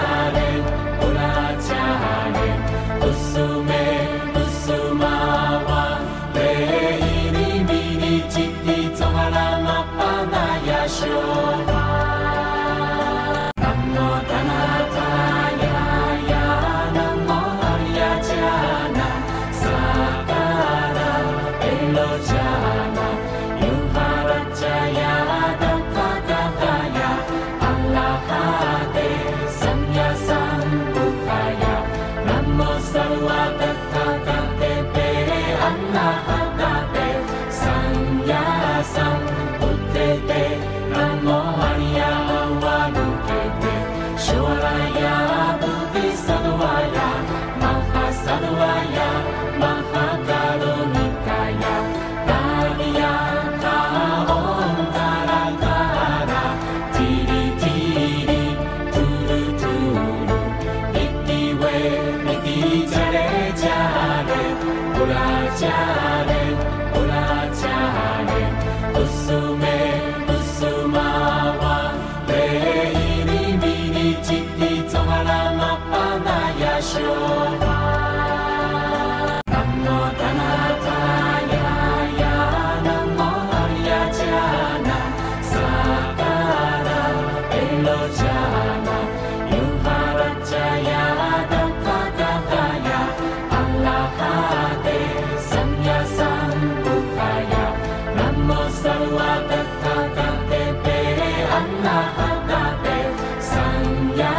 jaren, ula jaren, usume usumawa, le iri mini jiti tohara mapanaya showa. Namo tanataya ya, namo arya jana, sakara elo jana, yuharat jaya dapakataya, alahate samya sambuddhaya, namo sarva tathagate alahate samya sambuddhate, namo arya avalokite, shoraya bodhisattvaya, mahasattvaya, mahakarunikaya, Dhyaka omkara kara, tiri tiri, turu turu, iti we, iti jare jare, ula jare, ula jare, usume usumawa, le iri mini jiti tohara mapanaya showa. Namo tanataya ya, namo arya jana, sakara elo jana, yuharat jaya dapakataya, alahate samya sambuddhaya, namo sarva tathagate alahate samya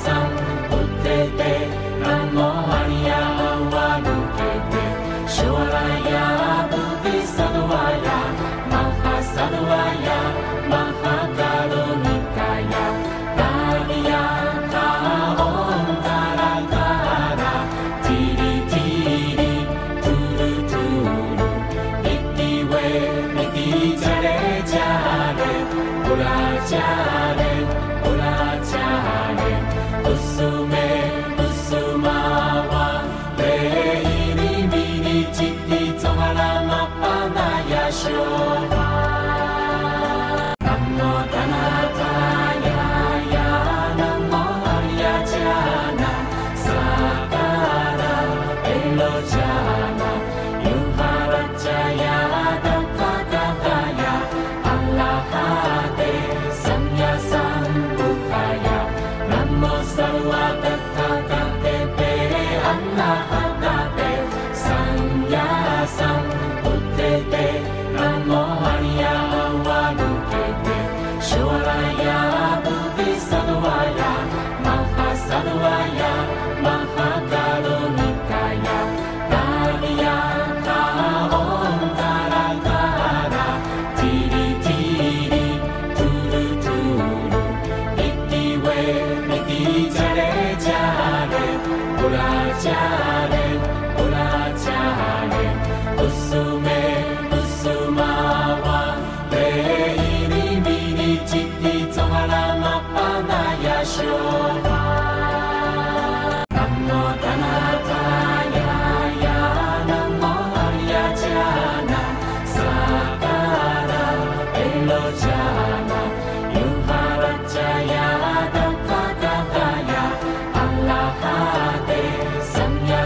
sambuddhate, namo arya avalokite, shoraya bodhisattvaya, mahasattvaya, mahakarunikaya, Dhyaka omkara kara, tiri tiri, turu turu, iti we, iti jare jare, ula jare, ula jare, usume usumawa, le iri mini jiti tohara mapanaya showa. Namo tanataya ya, namo arya jana, sakara elo jana, yuharat jaya. 「 jaya 「 dapakataya, alahate samya sambuddhaya, namo sarva tathagate alahate samya sambuddhaya, namo arya avalokite, shoraya bodhisattvaya, mahasattvaya, mahakarunikaya, Dhyaka omkara kara, tiri tiri, turu turu, iti we, iti jare jare, ula jare, ula jare, usume usumawa, le iri mini jiti tohara mapanaya showa. Namo tanataya ya, namo arya jana, sakara elo jana, yuharat jaya dapakataya, alahate samya sambuddhaya, namo sarva tathagate alahate samya sambuddhate, namo arya avalokite, shoraya bodhisattvaya, mahasattvaya, mahakarunikaya, Dhyaka omkara kara, tiri tiri, turu turu, iti we, iti jare jare, ula jare, ula jare, usume usumawa, le iri mini jiti tohara mapanaya showa. Namo tanataya ya, namo arya jana, sakara elo jana, yuharat jaya dapakataya, alahate samya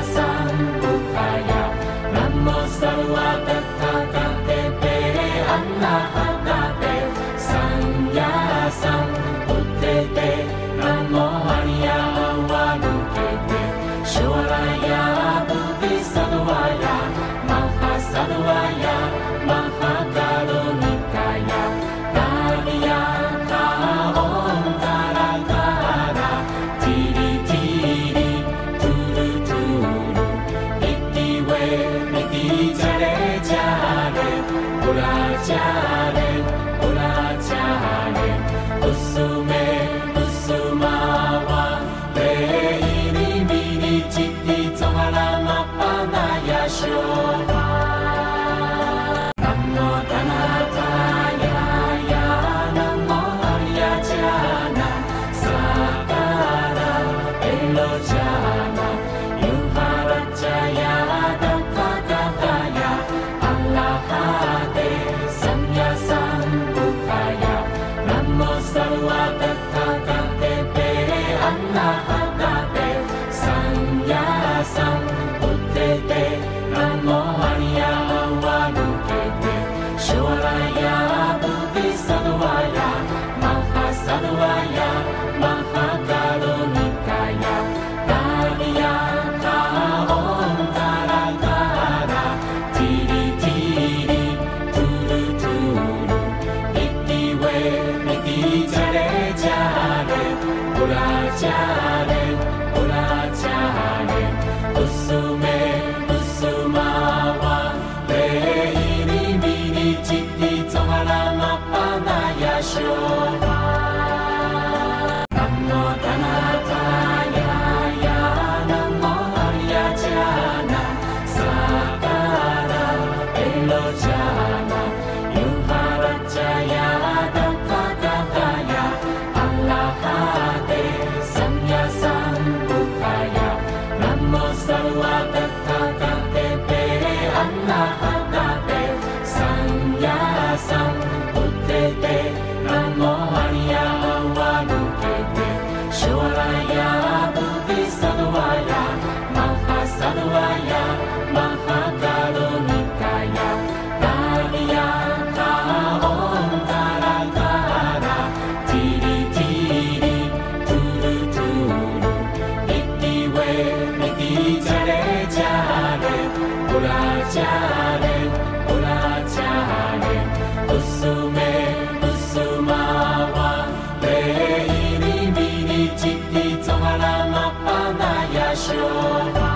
Sohalama Panaya Shoha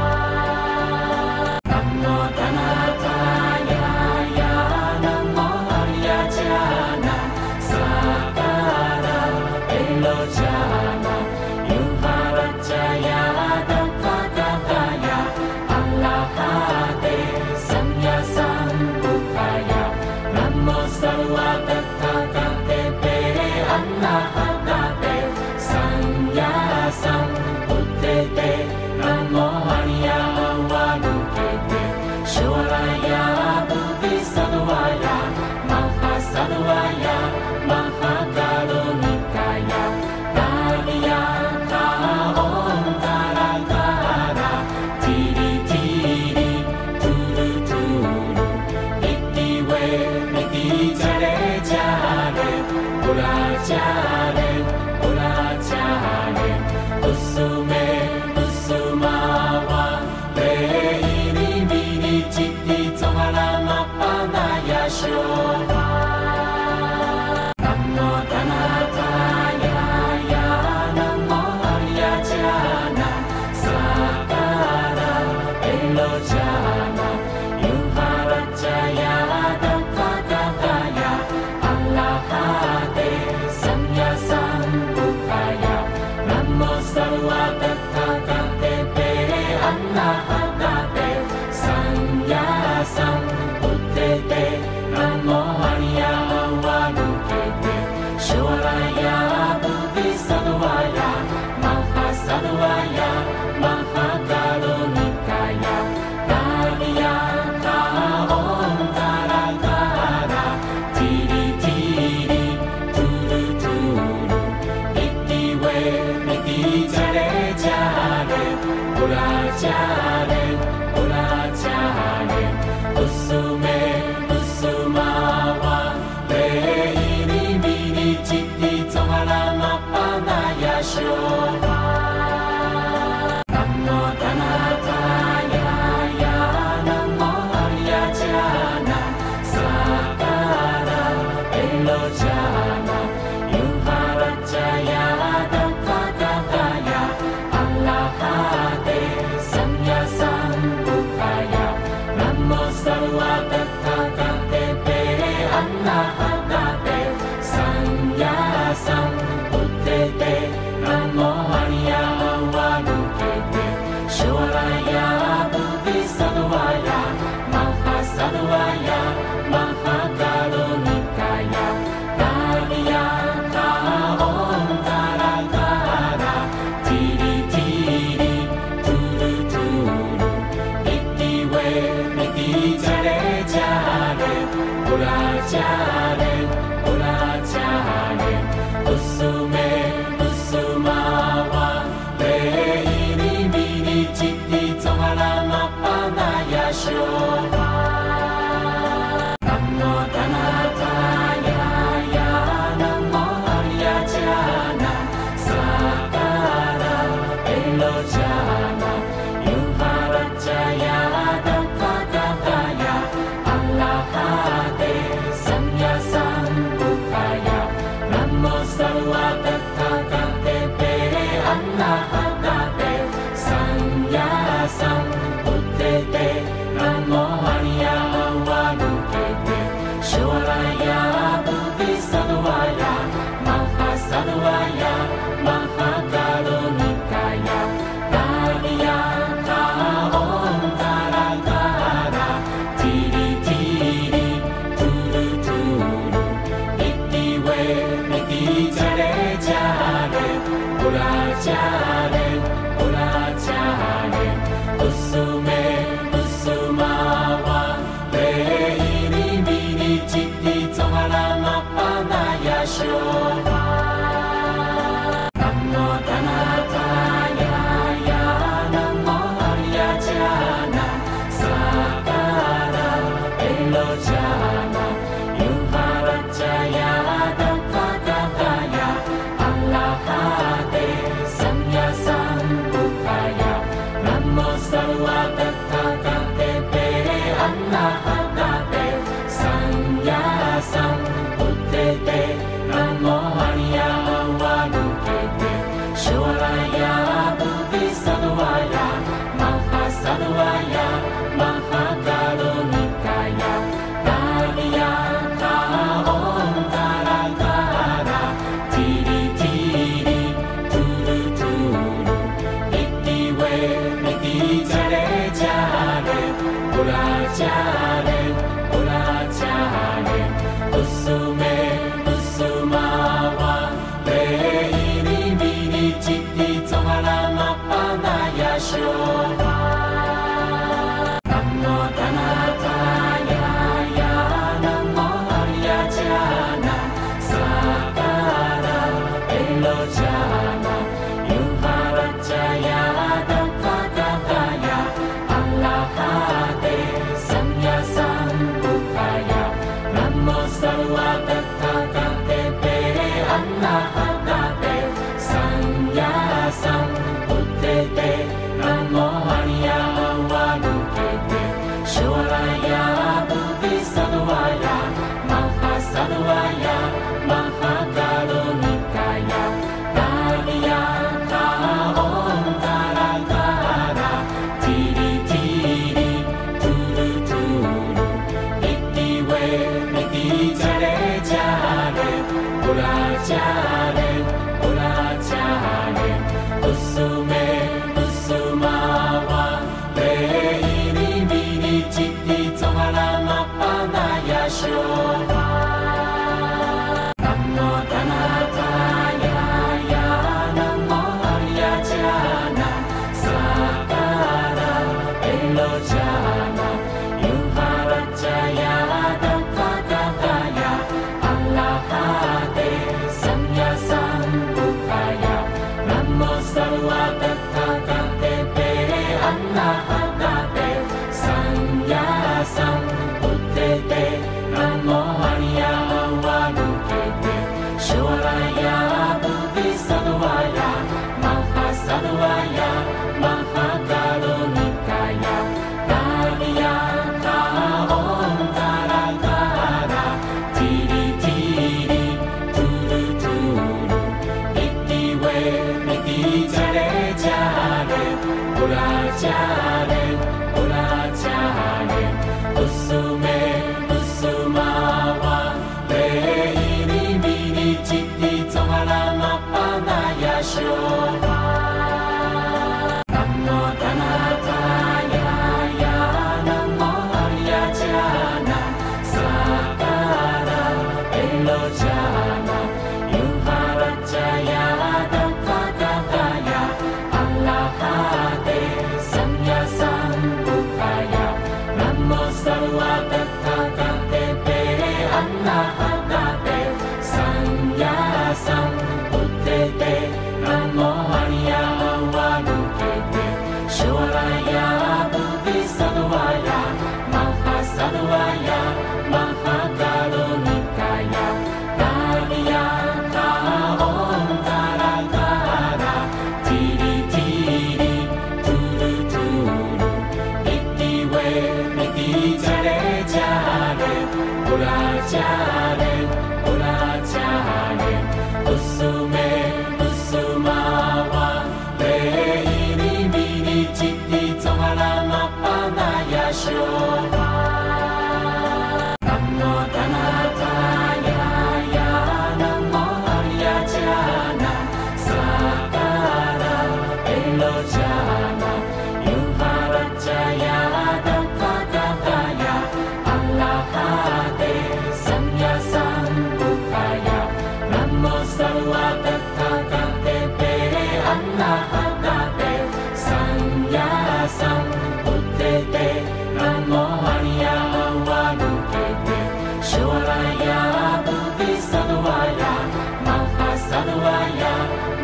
Namo Dhanataya Ya Namo Arya Jana Sakara Elojana Yuharajaya Dhammakataya Allahate Samya Sambuddhaya Namo Sarva Tathagate Annahatate Samya Sambuddhate Namo Arya Avalokite Shoraya Bodhisattvaya Mahasattvaya Mahakarunikaya Taryaka Om Taratara Tiri Tiri Turu Turu Iti We Iti Jare Jare Pura Jare Pura Jare Usume Usumawa Leiri Miri Chitti Sohalama Panaya Shoha Namo Dhanataya Ya Namo Arya Jana Sakara Elojana Yuharajaya Dhammakataya Allahate Samya Sambuddhaya Namo Sarva Tathagate Annahatate Samya Sambuddhate Namo Arya Avalokite Shoraya Bodhisattvaya Mahasattvaya Mahakarunikaya Taryaka Om Taratara Tiri Tiri Turu Turu Iti We Iti Jare Jare Pura Jare Pura Jare Usume Usumawa Leiri Miri Chitti Sohalama Panaya Shoha Namo Dhanataya Ya Namo Arya Jana Sakara Elojana Yuharajaya Dhammakataya Allahate Samya Sambuddhaya Namo Sarva Tathagate Annahatate Samya Sambuddhate Namo Arya Avalokite Shoraya Bodhisattvaya Mahasattvaya Mahakarunikaya Taryaka Om Taratara Tiri Tiri Turu Turu Iti We Iti Jare Jare Pura Jare Pura Jare Usume Usumawa Leiri Miri Chitti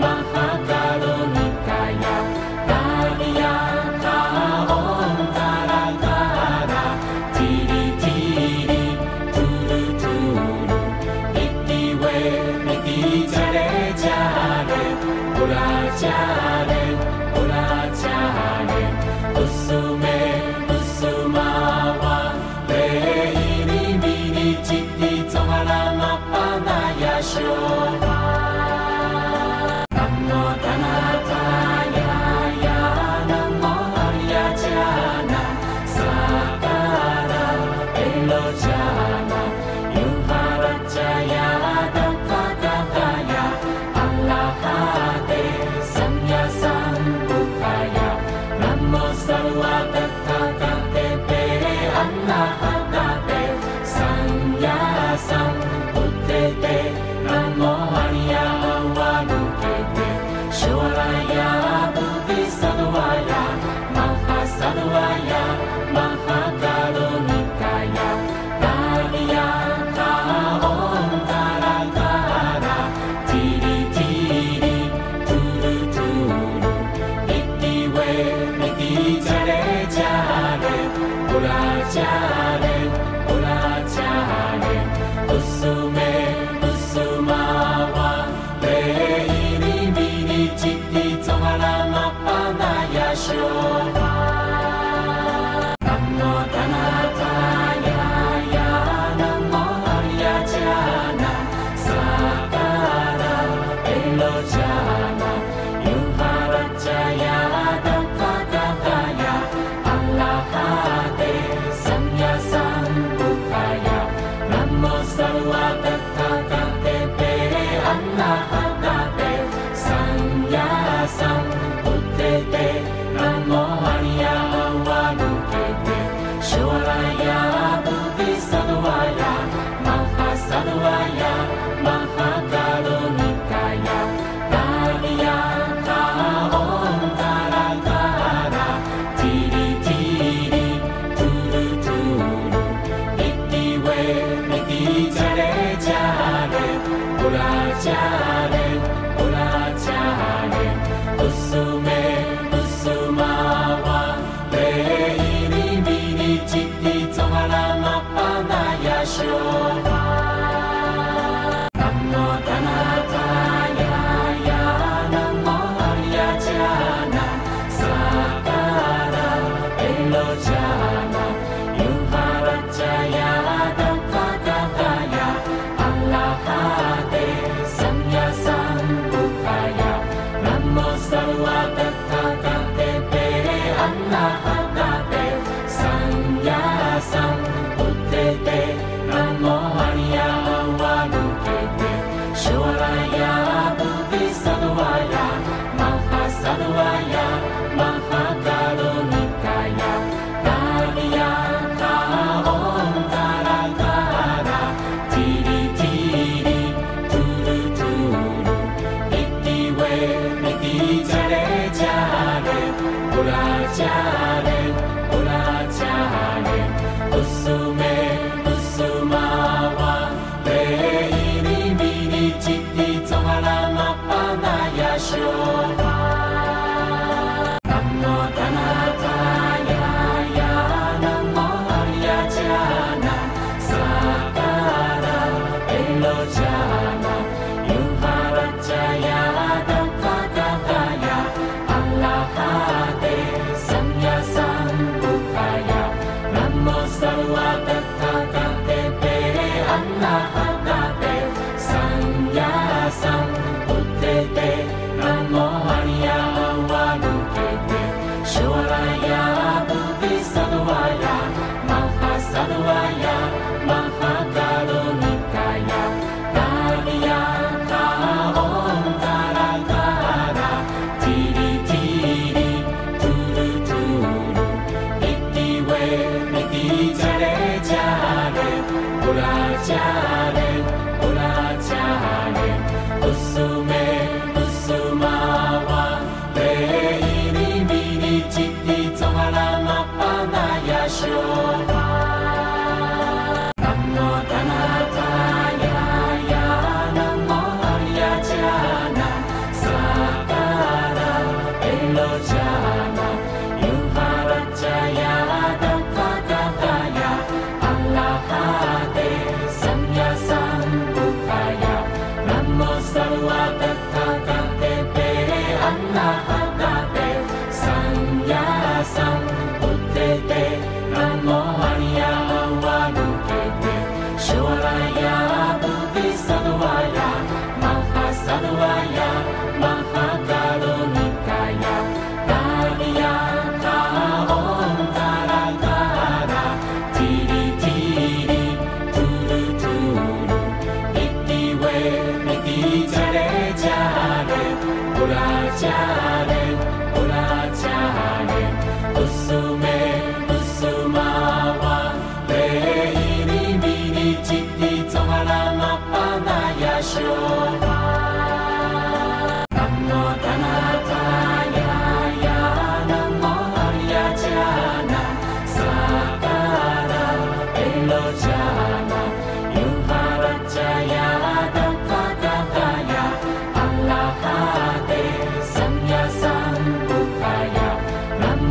Mahakarunikaya Niti jare jare, ula jare, ula jare, usume usumawa, leiri mini chiti tohara mapanaya shoha. Namo tanataya ya, namo arya jana, sakara elojana, yuharajaya. Namo Hariya Avalokite Shoraya Bodhisadvaya Mahasadvaya Mahakarunikaya Dhyayanta Om Tarakara Tiri Tiri Turu Turu Itiwe Iti Jare Jare Ula Jare Ula Jare Usume Usumawa leiri mini chiti tohara mapanaya shoha. Namo tanataya ya, namo arya jana, sakara elojana, yuharajaya dampakataya, alahate samya sambuddhaya, namo sarva tathagate annahadate sannyasam uttete, namo hariya avalokite shoraya bodhisadvaya mahasadvaya mahakarunikaya dhyayanta om tarakara tiri tiri turu turu itiwe iti jare jare ula jare ula jare usume usumawa leiri mini chiti tohara mapanaya shoha. Namo tanataya ya, namo arya jana, sakara elojana, yuharajaya dampakataya, alahate samya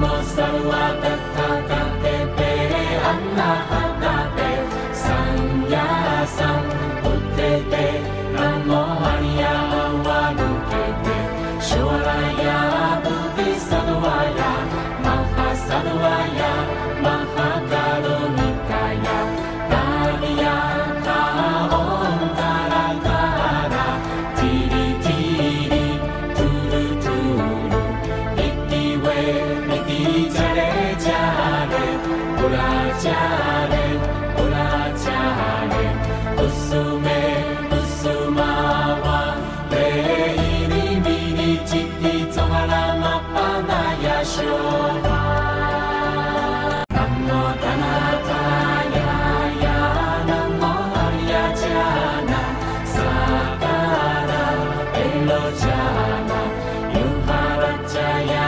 Namo Sarva Tathagate Anahate Sanya Sambuddhate Namo Arya Avalokite Shoraya Bodhisattwaya Mahasattwaya Mahakarunikaya Taryaka Om Taratara Tiri Tiri Turu Turu Itiwe Iti Jare Jare Pura Jare Pura Jare Usume Usumawa Leiri Miri Chitti Tohara Mapanaya Shoha Namo Dhanataya Ya Namo Arya Jana Sakara Elojana Yuharajaya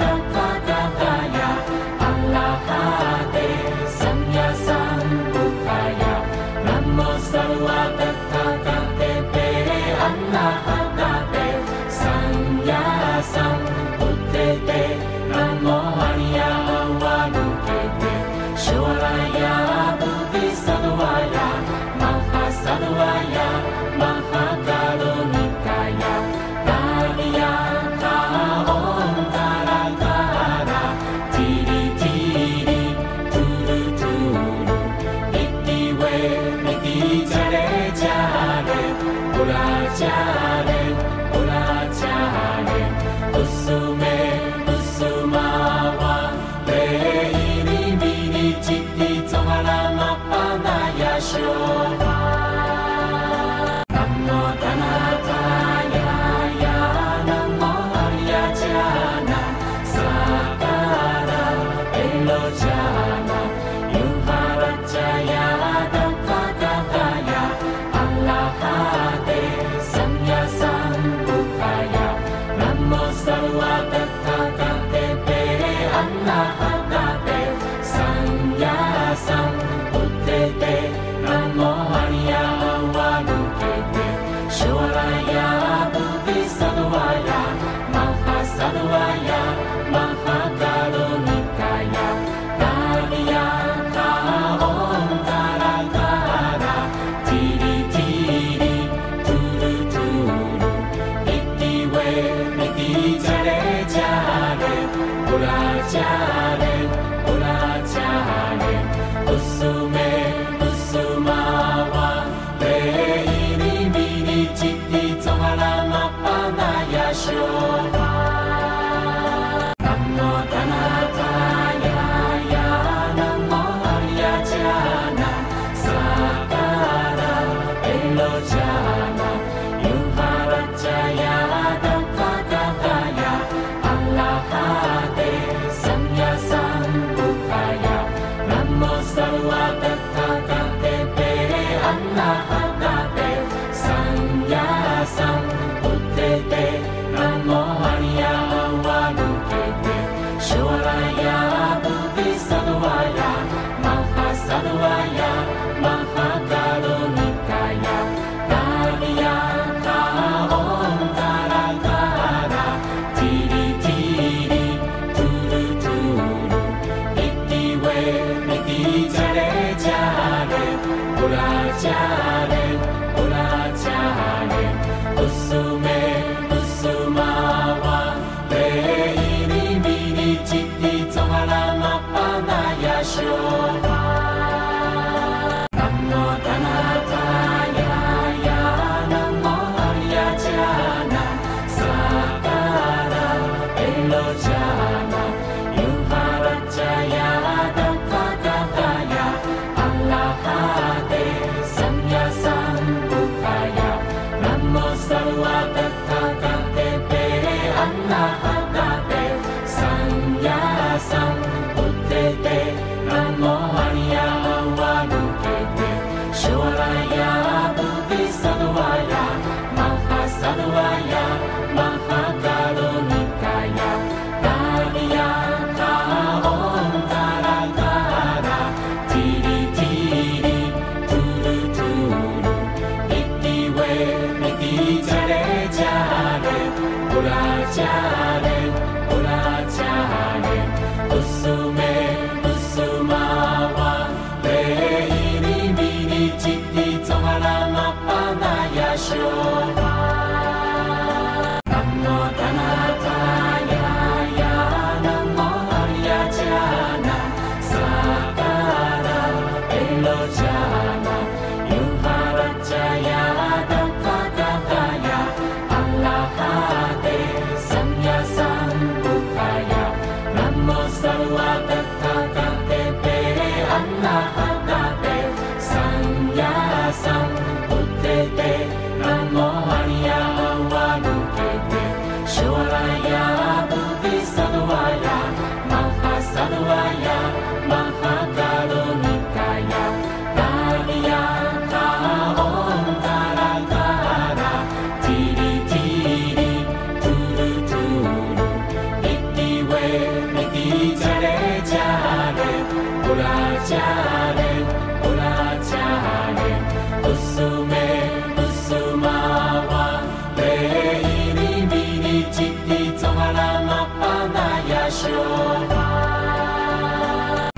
Dakkakataya Alahate Samya Sambuddhaya Namo Sarva Tathagate Anahate Sanya Sambuddhate Namo Arya Avalokite Shoraya Bodhisattwaya Mahasattwaya Mahakarunikaya Taryaka Om Taratara Tiri Tiri Turu Turu Itiwe Iti Jare Jare Pura Jare Pura Jare Usume Usumawa Leiri Miri Chitti Tohara Mapanaya Shoha Namo Dhanataya Ya Namo Arya Jana Sakara Elojana Yuharajaya Dakkakataya Alahate Samya Sambuddhaya Namo Sarva Tathagate Anahate Sanya Sambuddhate Namo Arya Avalokite Shoraya Bodhisattwaya Mahasattwaya Mahakarunikaya Taryaka Om Taratara Tiri Tiri Turu Turu Itiwe Iti Jare Jare Pura Jare Pura Jare Usume Usumawa Leiri Miri Chitti Tohara Mapanaya Shoha Namo Dhanataya Ya Namo Arya Jana Sakara Elojana Yuharajaya Dakkakataya Alahate Samya Sambuddhaya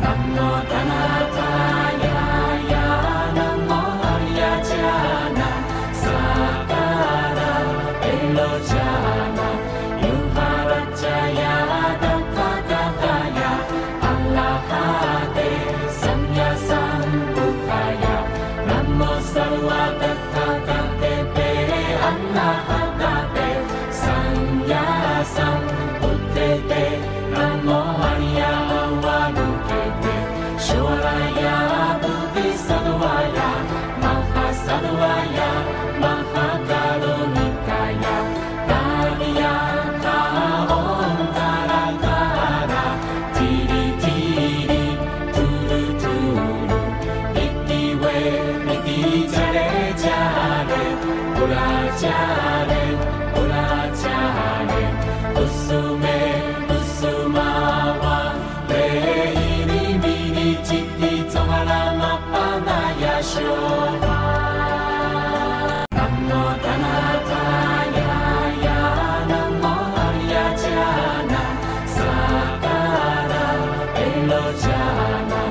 Namo Dhanataya ya Namo Aryajana Sakara Elojana Yuharajaya Dabbagaya Allahate Samya Sambuddhaya Namo Sarvatathagate Annahate Samya Sambuddhate Namo Arya Avalokite Shoraya Bodhisattvaya Mahasattvaya Mahakarunikaya Taryaka Om Taratara Tiri Tiri Turu Turu Iti We Iti Jare Jare Pura Jare Pura Jare Usume Usumawa Leiri Miri Chitti Tohara Mapanaya Shoha Namo Dhanataya ya Namo Aryajana Sakara Elojana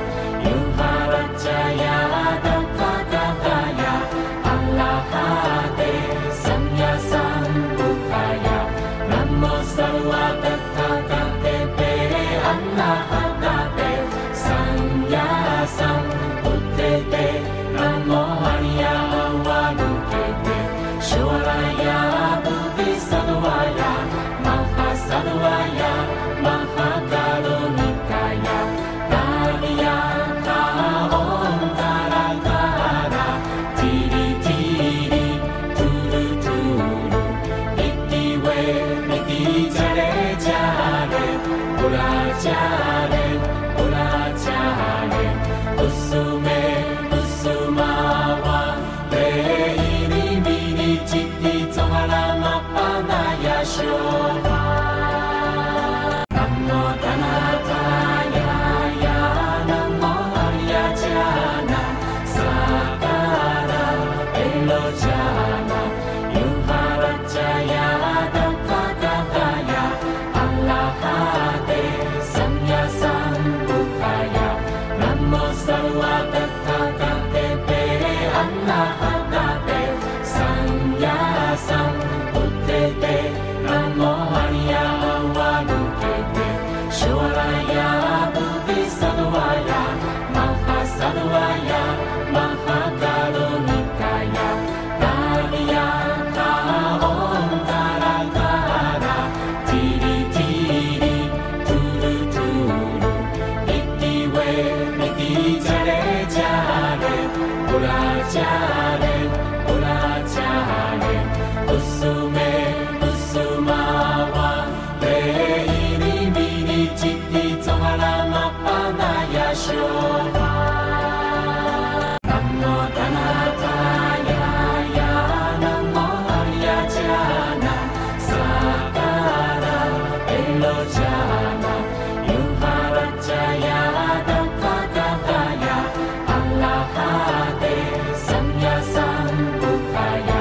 Yuharajaya Dabbagaya Allahate Samya Sambuddhaya Namo Sarvatathagate Annahate Samya Sambuddhate Namo Arya Avalokite Shoraya Bodhisattvaya Mahasattvaya Mahakarunikaya Taryaka Om Taratara Tiri Tiri Turu Turu Iti We Iti Jare Jare Pura Jare Pura Jare Usume Usumawa Leiri Miri Chitti Tohara Mapanaya Shoha Namo Dhanataya ya Namo Aryajana Sakara Elojana Yuharajaya Dabbagaya Allahate Samya Sambuddhaya Namo Sarvatathagate Annahate Samya Sambuddhate Namo Arya Avalokite Shoraya Bodhisattvaya Mahasattvaya Mahakarunikaya Taryaka Om Taratara Tiri Tiri Turu Turu Iti We Iti Jare Jare Pura Jare Pura Jare Usume Usumawa Leiri Miri Chitti Tohara Mapanaya Shoha Namo Dhanataya ya Namo Aryajana Sakara Elojana Yuharajaya Dabbagaya Allahate Samya Sambuddhaya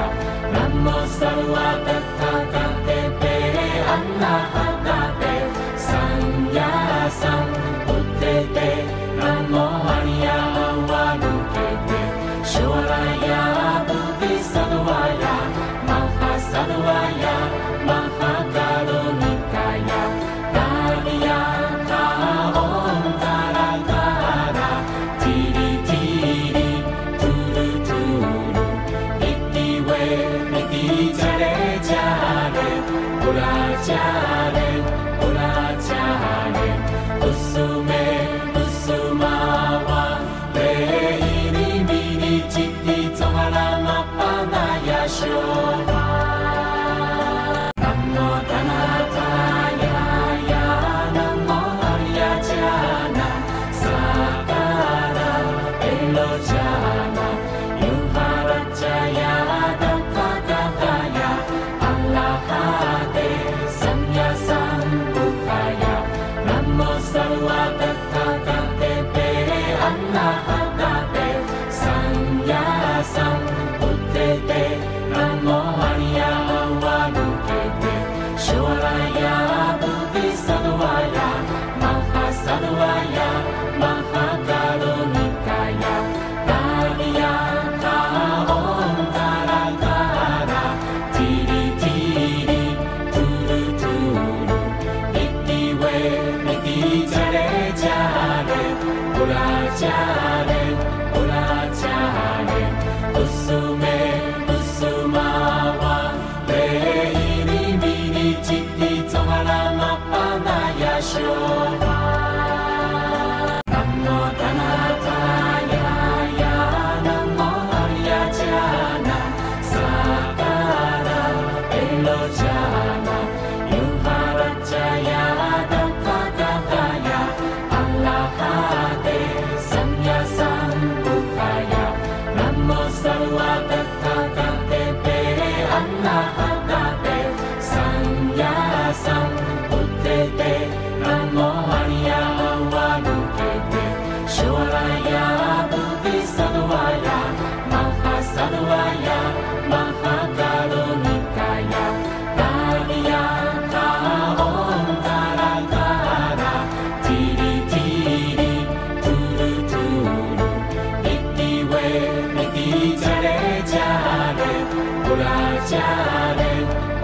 Namo Sarvatathagate Annahate Samya Sambuddhate Namo Arya Avalokite Shoraya Bodhisattvaya Mahasattvaya Mahakarunikaya Taryaka Om Taratara Tiri Tiri Turu Turu Iti We Iti Jare Jare Pura Jare Pura Jare Usume Usumawa Leiri Miri Chitti Tohara Mapanaya Shoha Namo Dhanataya ya Namo Aryajana Sakara Elojana Yuharajaya Dabbagaya Allahate Samya Sambuddhaya Namo Sarvatathagate Annahate Samya Sambuddhate Namo Arya Avalokite Shoraya Bodhisattvaya jare jare, ula jare, ula jare, kusume kusumawa, leiri mini chitti tohara mapanaya shoha. Namo Dhanataya ya, Namo Aryajana, Sakara Elojana, Yuharajaya Dhammakataya, Alahate Samya Sambuddhaya, Namo Sarvatathagate Alahate Samya Sambuddhate, Namo Arya Avalokite, Shoraya Bodhisattvaya, Mahasattvaya, Mahakarunikaya, Dhariyaka Omkarakara, Tiri Tiri, Turu Turu, Itiwe, Iti Jare Jare, Ula Jare,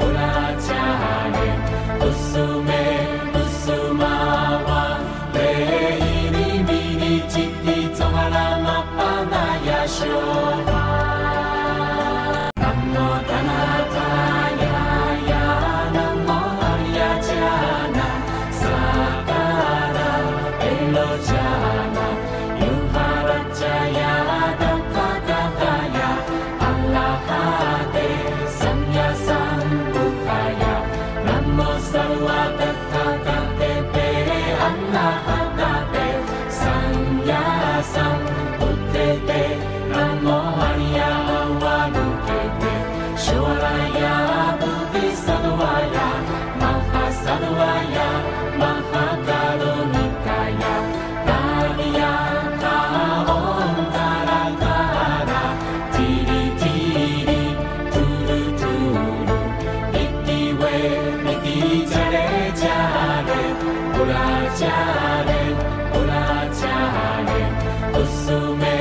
Ula Jare, Kusume Kusumawa, leiri mini chitti tohara mapanaya shoha. Namo Dhanataya ya, Namo Aryajana, Sakara Elojana, Yuharajaya Dhammakataya, Alahate Samya Sambuddhaya, Namo Sarvatathagate Alahate Samya Sambuddhate, Namo Arya Avalokite, Shoraya Bodhisattvaya, Mahasattvaya, Mahakarunikaya, Dhariyaka Omkarakara, Tiri Tiri, Turu Turu, Itiwe, Iti Jare Jare, Ula Jare, Ula Jare, Kusume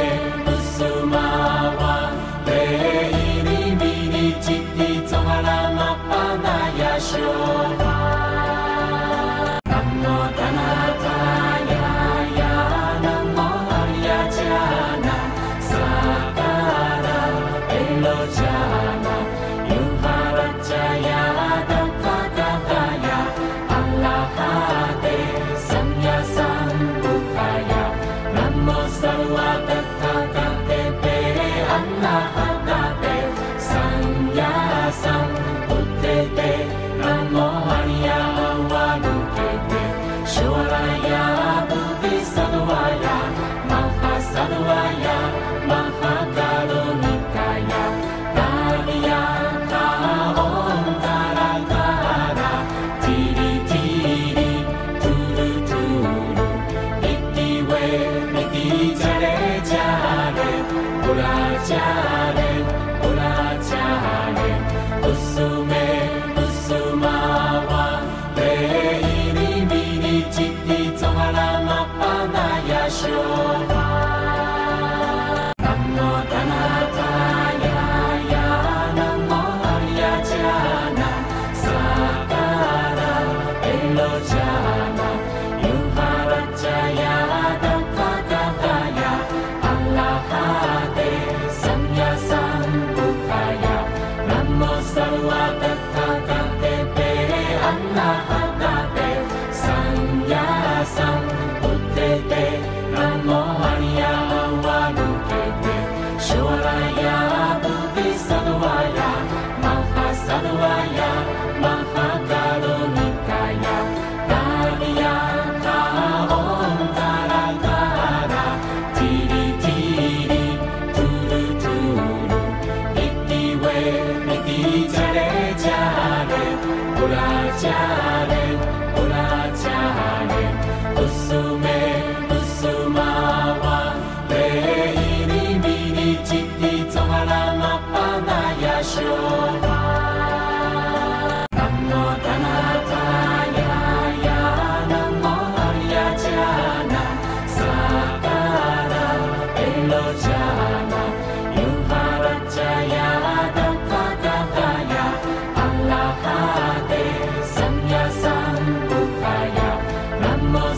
Kusumawa, leiri mini chitti tohara mapanaya shoha. Namo Dhanataya ya, Namo Aryajana, Sakara Elojana, Yuharajaya Dhammakataya, Alahate Samya Sambuddhaya,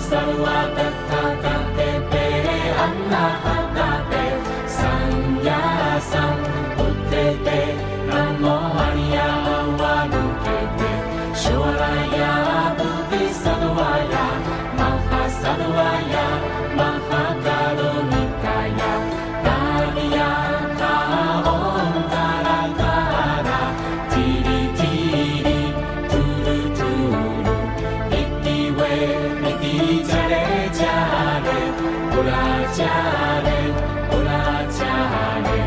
sarva tatthagate pe annahagate sannyasam uttete namo hariya avalokete shoraya bodhisattvaya mahasattvaya mahakarunikaya Tariya om tarakara tiri tiri turu turu itiwe iti jare jare pura jare pura jare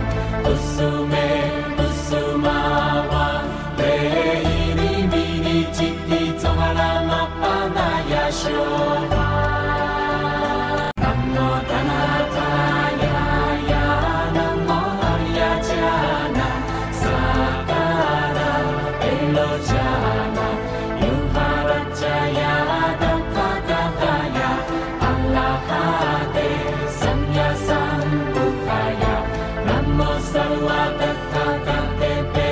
usume usumawa leiri miri chitti tohara mapanaya shoha Namo Dhanataya ya Namo Aryajana Sakara Elojana Yuharajaya Dampakataya Allahate Samyasambuddhaya Namo Sarva Tatthagate Pe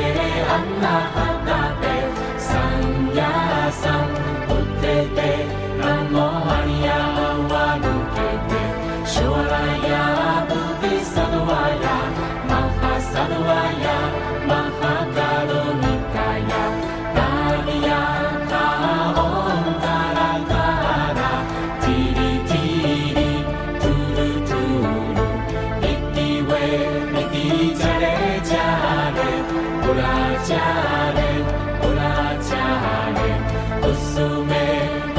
Annahagate Sannyasam Uttete Namo Hariya Avalokete Shoraya Bodhisattvaya Mahasattvaya Mahakarunikaya Tariya om tarakara tiri tiri turu turu itiwe iti jare jare pura jare pura jare usume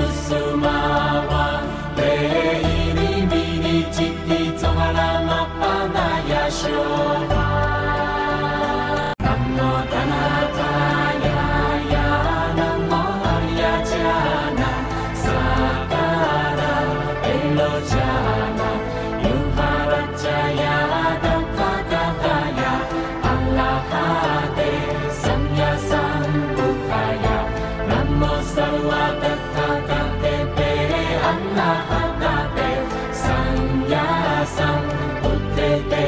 usumawa leiri miri chitti tohara mapanaya shoha Namo Dhanataya ya Namo Aryajana Sakara Elojana Yuharajaya Dampakataya Allahate Samyasambuddhaya Namo Sarva Tatthagate Pe Annahagate Sannyasam Uttete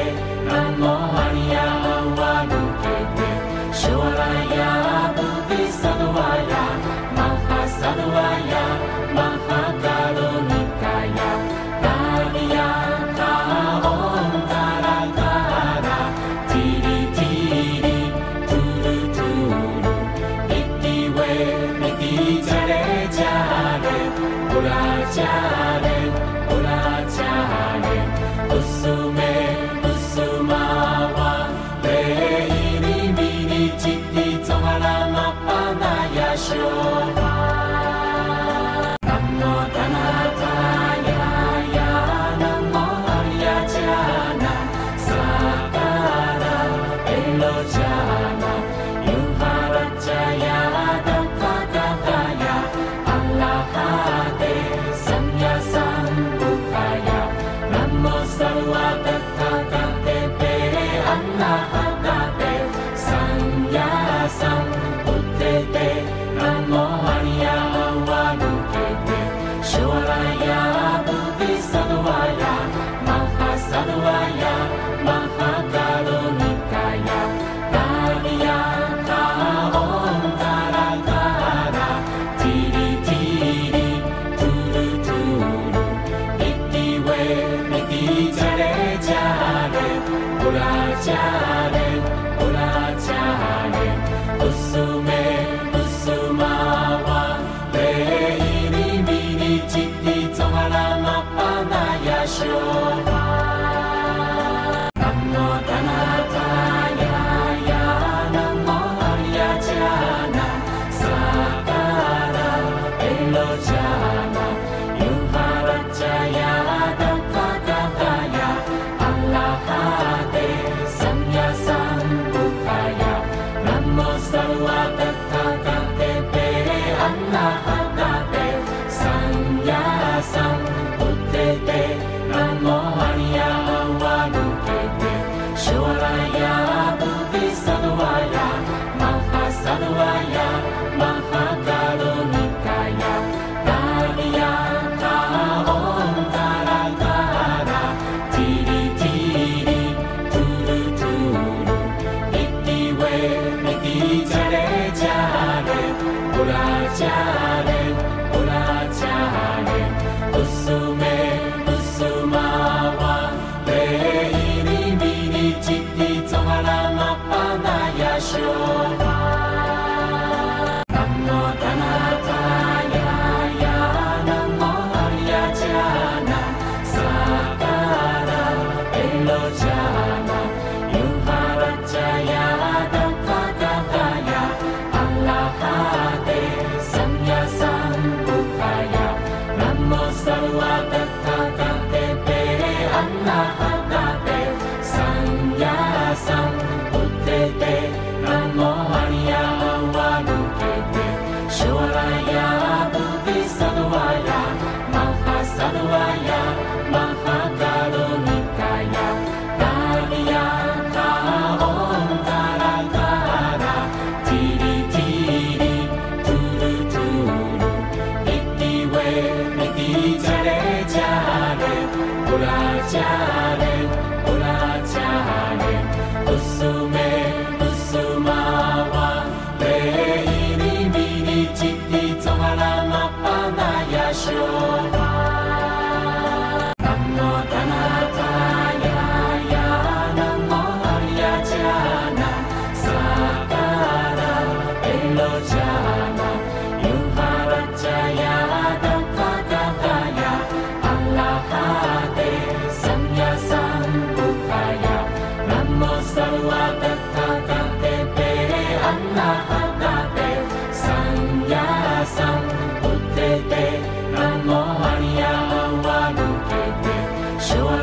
Namo Hariya Avalokete Shoraya Bodhisattvaya Mahasattvaya Mahakarunikaya Tariya om tarakara tiri tiri turu turu itiwe iti jare jare pura jare usume usumawa leiri miri chitti tohara mapanaya shoha Namo Dhanataya ya Namo Aryajana Sakara Elojana Yuharajaya Dampakataya Allahate Samyasambuddhaya Namo Sarva Tatthagate Pe Annahagate Sannyasam Uttete Namo Hariya Avalokete Shoraya Sarva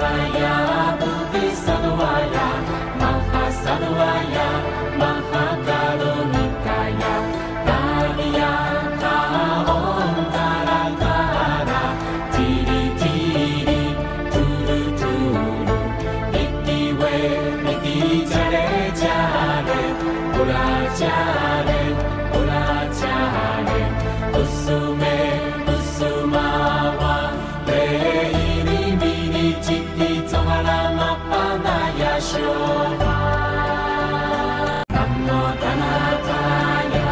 Shivalaya Bodhisattvaya Mahasattvaya Mahakarunikaya Daryaka Om Taratara Tiri Tiri Turu Turu Itiwe Iti Jare Jare Pura Jare Pura Jare Usume Usumawa Leiri Miri Chitti Tohara Mapanaya Shobha Namo Dhanataya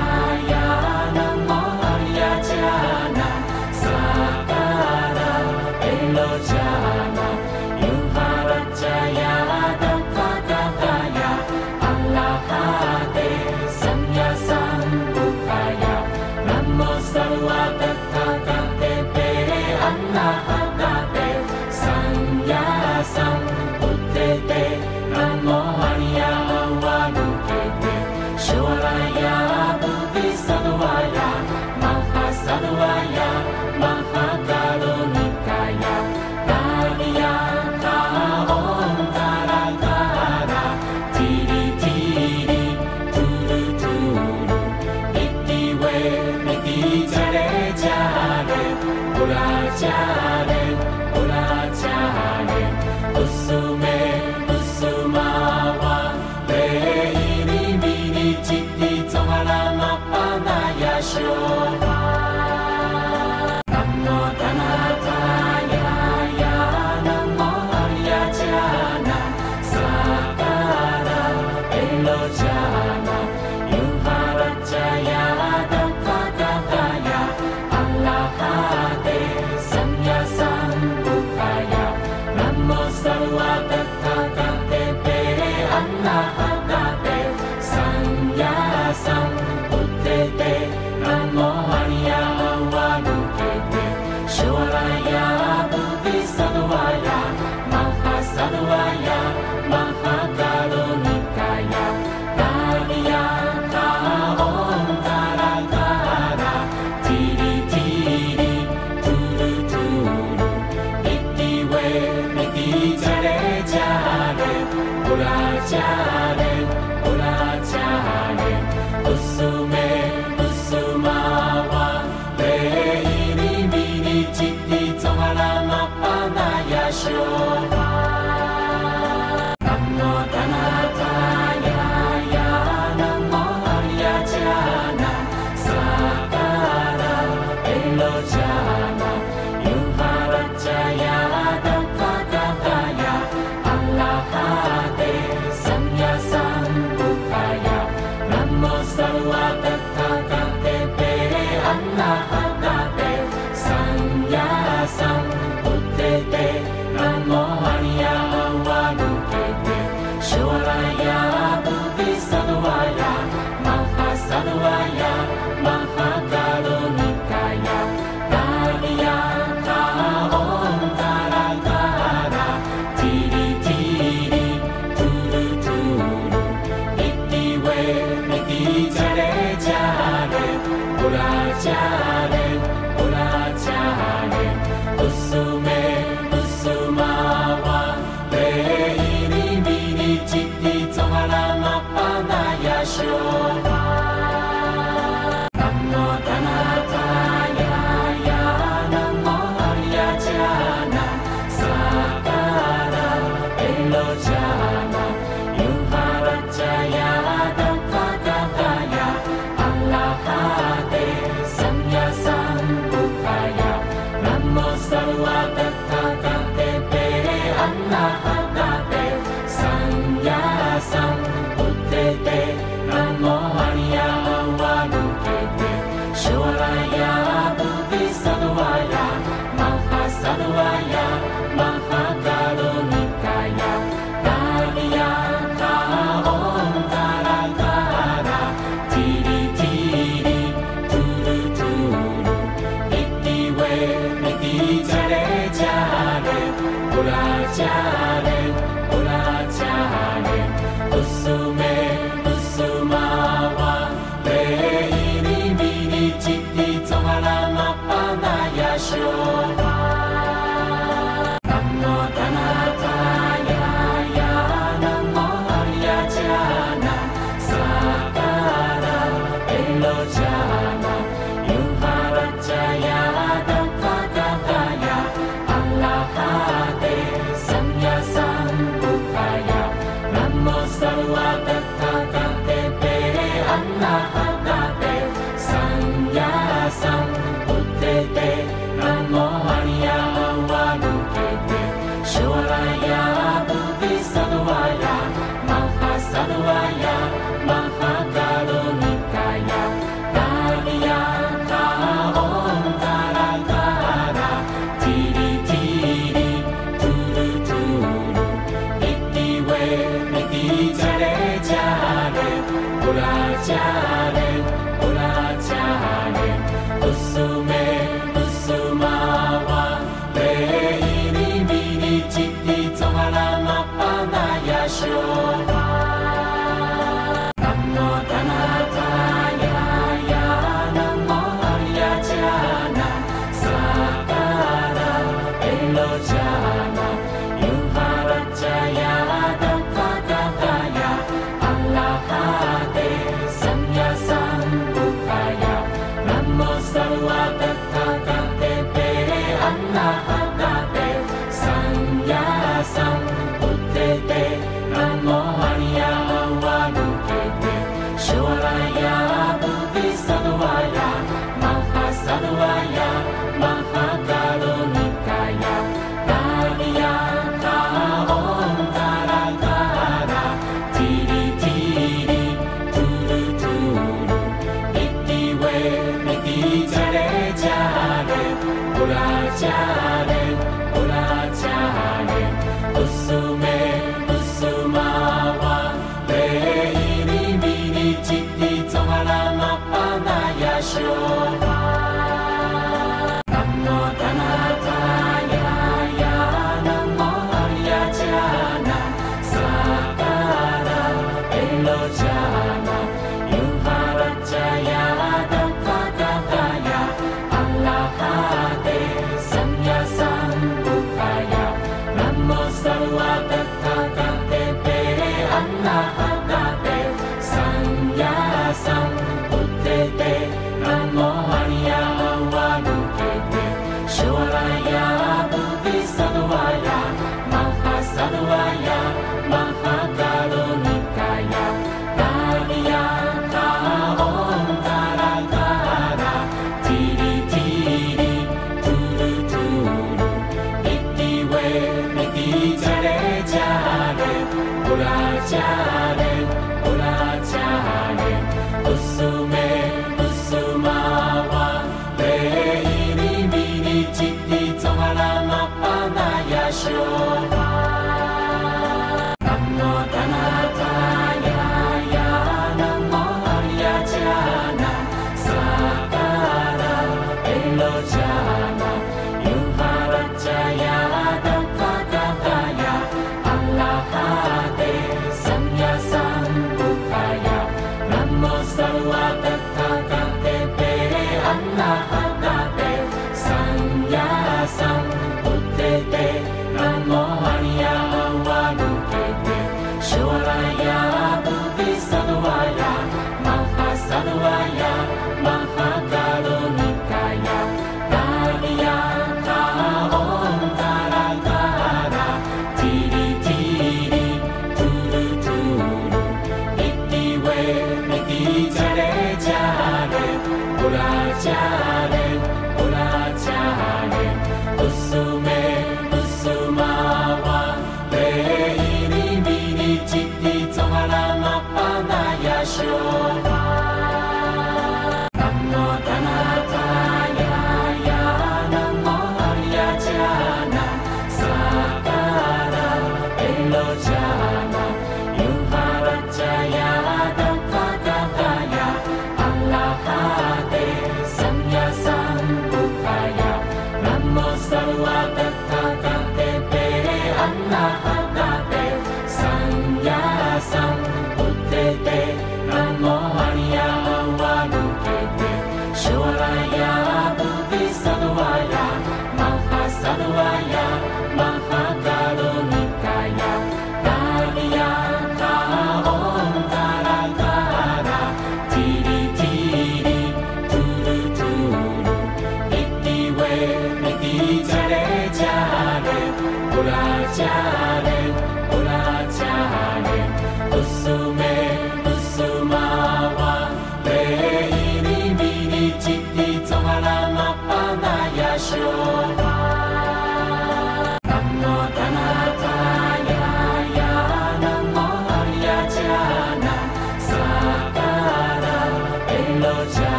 Ya Namo Arya Jana Sakara Elojana Yuharajaya Dakkakataya Allahate Samya Sambuddhaya Namo Sarva Dakkakate Allahate Samya Sambuddhate Namo Arya Avalokite Shivalaya Bodhisattvaya Mahasattvaya Mahakarunikaya Daryaka Om Taratara Tiri Tiri Turu Turu Itiwe Iti Jare Jare Pura Jare 抜けてシュワラヤブディサドワヤマハサドワヤマハカロニカヤダリヤカオンタラタラティリティリトゥルトゥルイティウェイティジャレジャレオラジャレオラジャレウスメウスマワレイリミリチティゾハラマパナヤショバナモタナタヤヤナモハリヤジャナサカラエロジャナユハラジャヤダカダダヤアラハデサンヤサンブカヤナモサルワダタカテペアナハダテサンヤサンブテテナモハリヤアワヌケテシュワラヤブディサドワヤマハサドワヤマハカロニカヤダ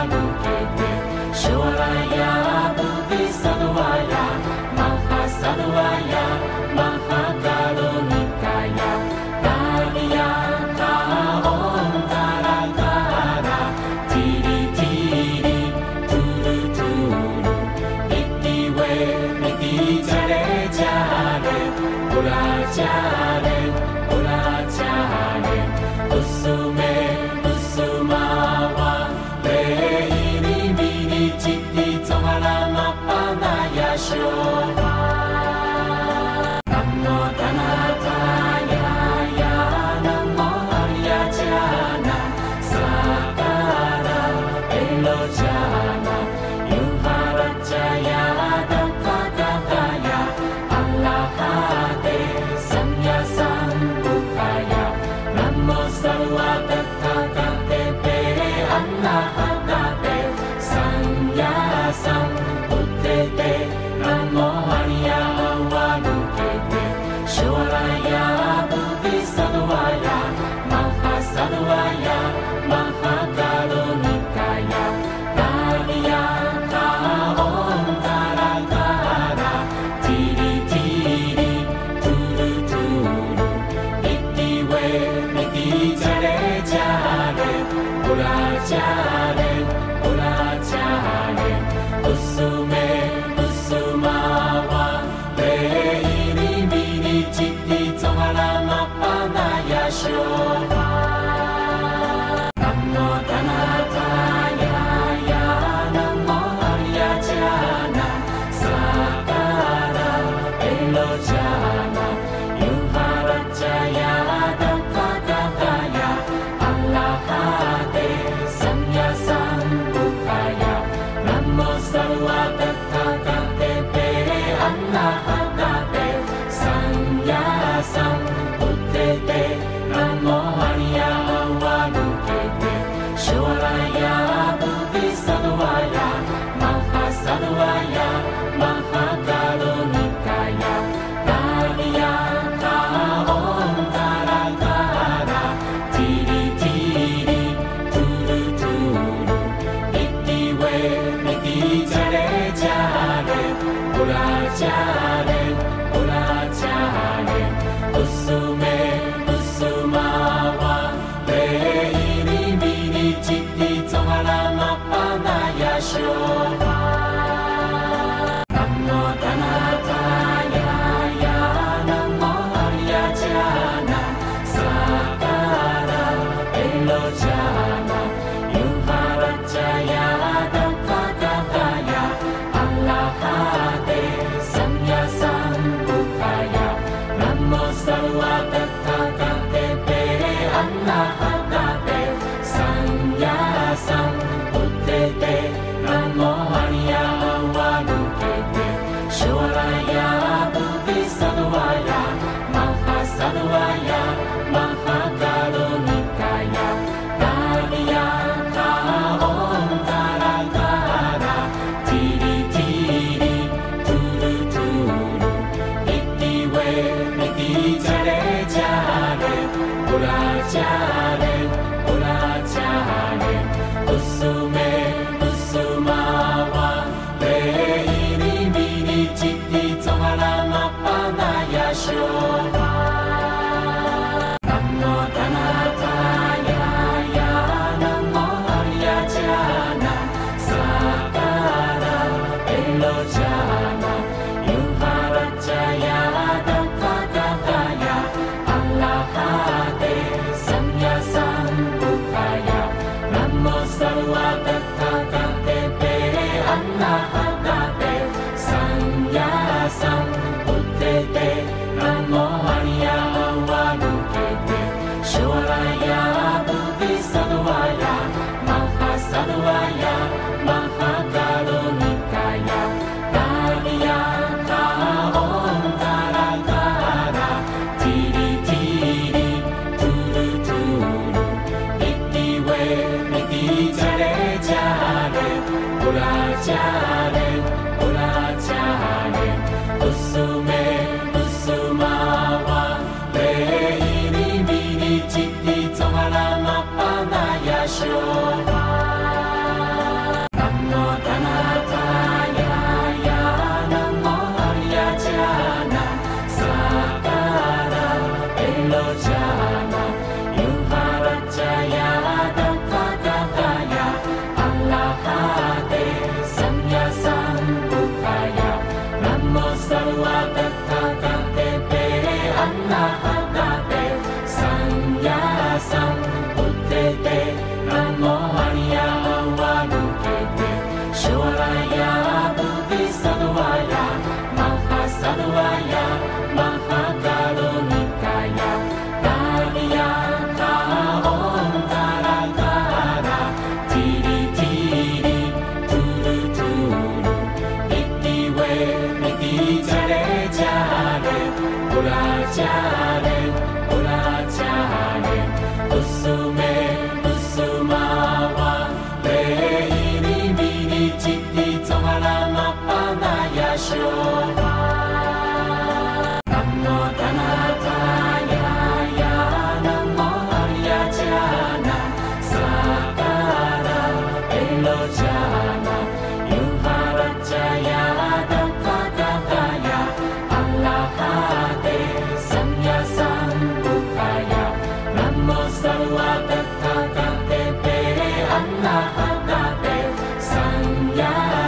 抜けてシュワラヤブディサドワヤマハサドワヤマハカロニカヤダリヤカオンタラタラティリティリトゥルトゥルイティウェイティジャレジャレオラジャレオラジャレウスメウスマワレイリミリチティゾハラマパナヤショワナモタナタヤヤナモアリヤジャナサカラエロジャナユハラジャヤダカカカヤアラハデサンヤサンブカヤナモサルワダカカテペアナハダテサンヤサンブテテナモアリヤワ抜けてシュワラヤブディサドワヤマハサドワヤマハカロニカヤダリヤカオンタラタラティリティリトゥルトゥルイティウェイティジャレジャレオラジャレオラジャレウスメウスマワレイリミリチティゾハラマパナヤショワナモタナタヤヤナモアリヤジャナサカラエロジャナユハラジャヤダカカカヤアラハデサンヤサンブカヤナモサルワダカカテペアナハダテサンヤサンブテテナモアリヤワ抜けてシュワラヤブディサドワヤマハサドワヤマハカロニカヤダリヤカオンタラタラティリティリトゥルトゥルイティウェイティジャレジャレオラジャレオラジャレウスメウスマワレイリミリチティゾハラマパナヤショワナモタナタヤヤナモアリヤジャナサカラエロジャナユハラジャヤダカカカヤアラハデサンヤサンブカヤナモサルワダカカテペアナハダテサンヤサンブテテナモアリヤワ抜けてシュワラヤブディサドワヤマハサドワヤマハカロニカヤダリヤカオンタラタラティリティリトゥルトゥルイティウェイティジャレジャレオラジャレオラジャレウスメウスマワレイリミリチティゾハラマパナヤショワナモタナタヤヤナモアリヤジャナサカラエロジャナユハラジャヤダカカカヤアラハデサンヤサンブカヤナモサルワダカカテペアナハダテサンヤサンブテテナモアリヤワ抜けてシュワラヤブディサドワヤマハサドワヤマハカロニカヤダリヤカオンタラタラティリティリトゥルトゥルイティウェイティジャレジャレオラジャレオラジャレウスメウスマワレイリミリチティゾハラマパナヤショワ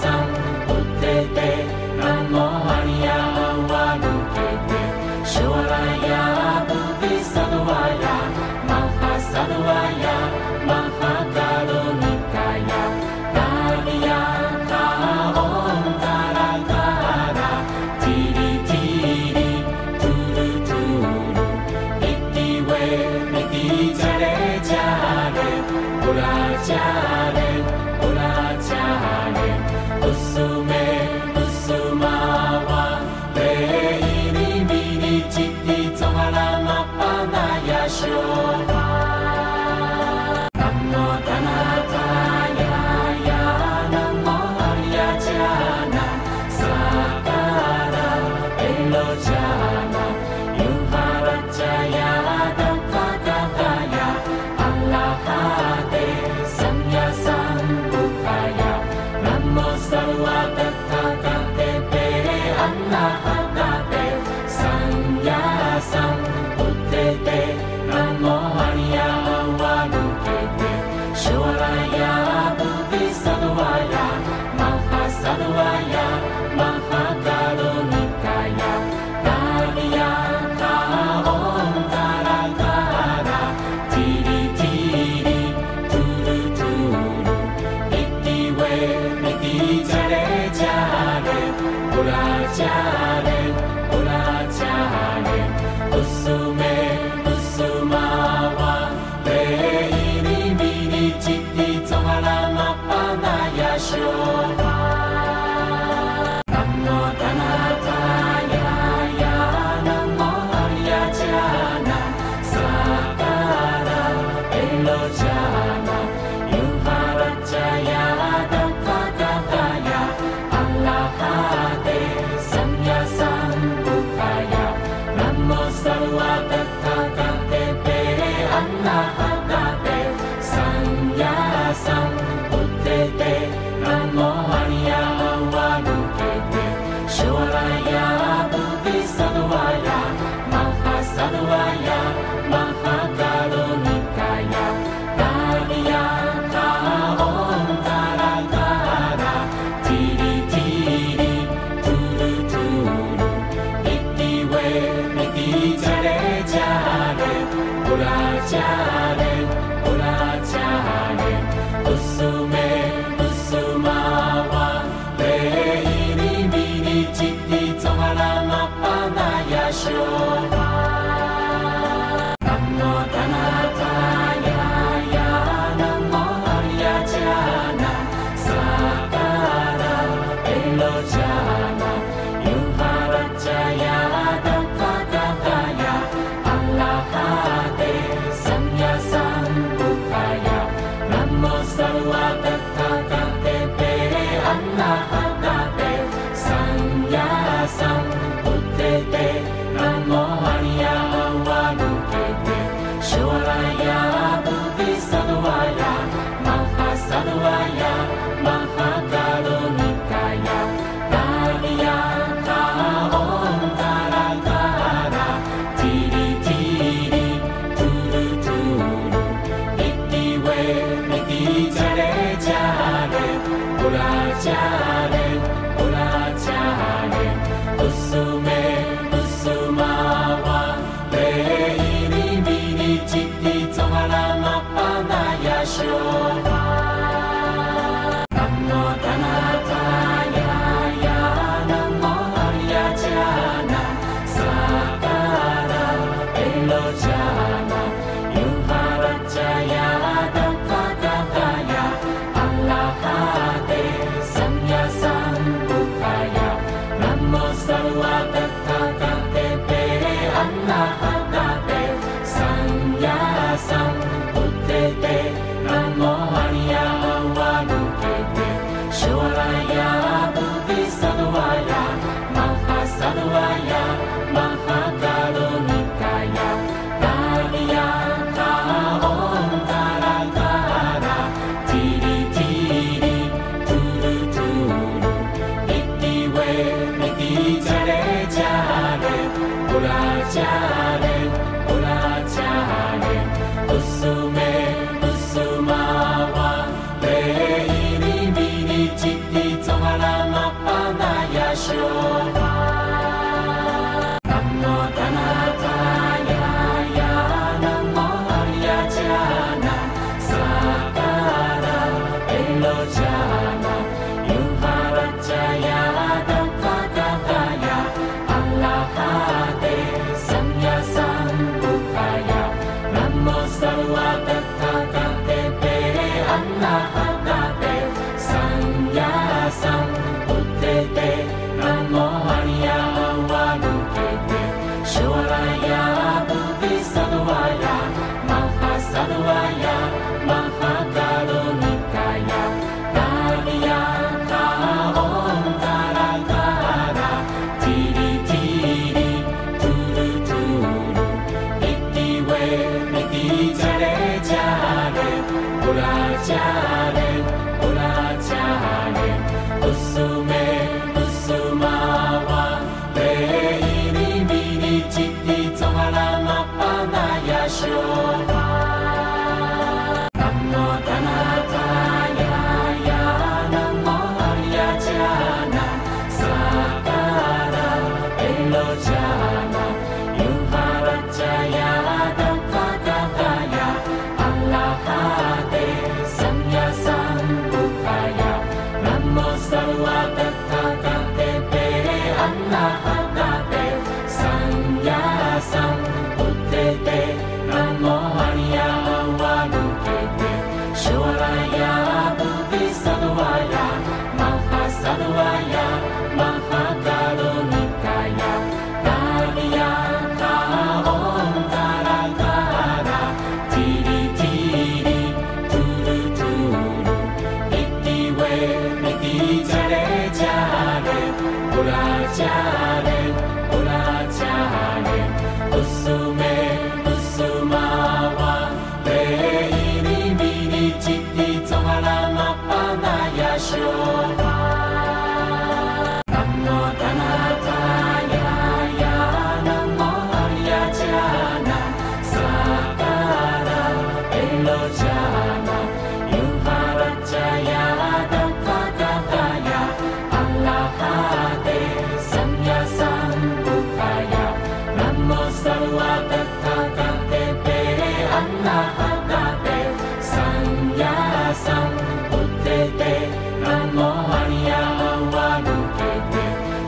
sang putete namo hariya awarukete Shivaraya Bodhisattwaya Mahasattwaya Mahakarunikaya Tadyaka Om Tara Tara Tiri Tiri Turu Turu Itiwe Iti Jare Jare Pura Jare Pura Jare Usume Usumawa Reini Mini Chitti Tohara Mapanaya Shobha Namo Dhanataya Ya Namo Arya Jana Sakara Elojana Yuharajaya Dabbakataya Allahate Samya Sambuddhaya Namo Sarva Tathagate Allahate Samya Sambuddhate Namo Hariya Awarukete Shivaraya Bodhisattwaya Mahasattwaya Mahakarunikaya Tadyaka Om Tara Tara Tiri Tiri Turu Turu Itiwe Iti Jare Jare Pura Jare Pura Jare Usume Usumawa Reini Mini Chitti Tohara Mapanaya Shobha Namo Dhanataya Ya Namo Arya Jana Sakara Elojana Yuharajaya Dabbakataya Allahate Samya Sambuddhaya Namo Sarva Tathagate Allahate Samya Sambuddhate Namo Hariya Awarukete Shivaraya Bodhisattwaya Mahasattwaya Mahakarunikaya Tadyaka Om Tara Tara Tiri Tiri Turu Turu Itiwe Iti Jare Jare Pura Jare Pura Jare Usume Usumawa Reini Mini Chitti Tohara Mapanaya Shobha Namo Dhanataya Ya Namo Arya Jana Sakara Elojana Yuharajaya Dabbakataya Allahate Samya Sambuddhaya Namo Sarva Tathagate Allahate Samya Sambuddhate Namo Hariya Awarukete Shivaraya Bodhisattwaya Mahasattwaya Mahakarunikaya Tadyaka Om Tara Tara Tiri Tiri Turu Turu Itiwe Iti Jare Jare Pura Jare Pura Jare Usume Usumawa Reini Mini Chitti Tohara Mapanaya Shobha Namo Dhanataya Ya Namo Arya Jana Sakara Elojana Yuharajaya Dabbakataya Allahate Samya Sambuddhaya Namo Sarva Tathagate Allahate Samya Sambuddhate Namo Hariya Awarukete Shivaraya Bodhisattwaya Mahasattwaya Mahakarunikaya Tadyaka Om Tara Tara Tiri Tiri Turu Turu Itiwe Iti Jare Jare Pura Jare Pura Jare Usume Usumawa Reini Mini Chitti Tohara sarva tathagate pe annahagate sannyasam uttete namo hariya avalokete shoraya bodhisattwaya mahasattwaya mahakarunikaya Tadyata om taradara tiri tiri turu turu itiwe iti jare jare pura jare pura jare usume usumawa te ini mini chitti tohara mapanaya shobha Namo Dhanataya ya Namo Haryajana Sakara Elojana Yuharajaya Dampakataya Allahate Samyasambuddhaya Namo Sarva Tathagate Pe Annahagate Sannyasam Uttete Namo Hariya Avalokete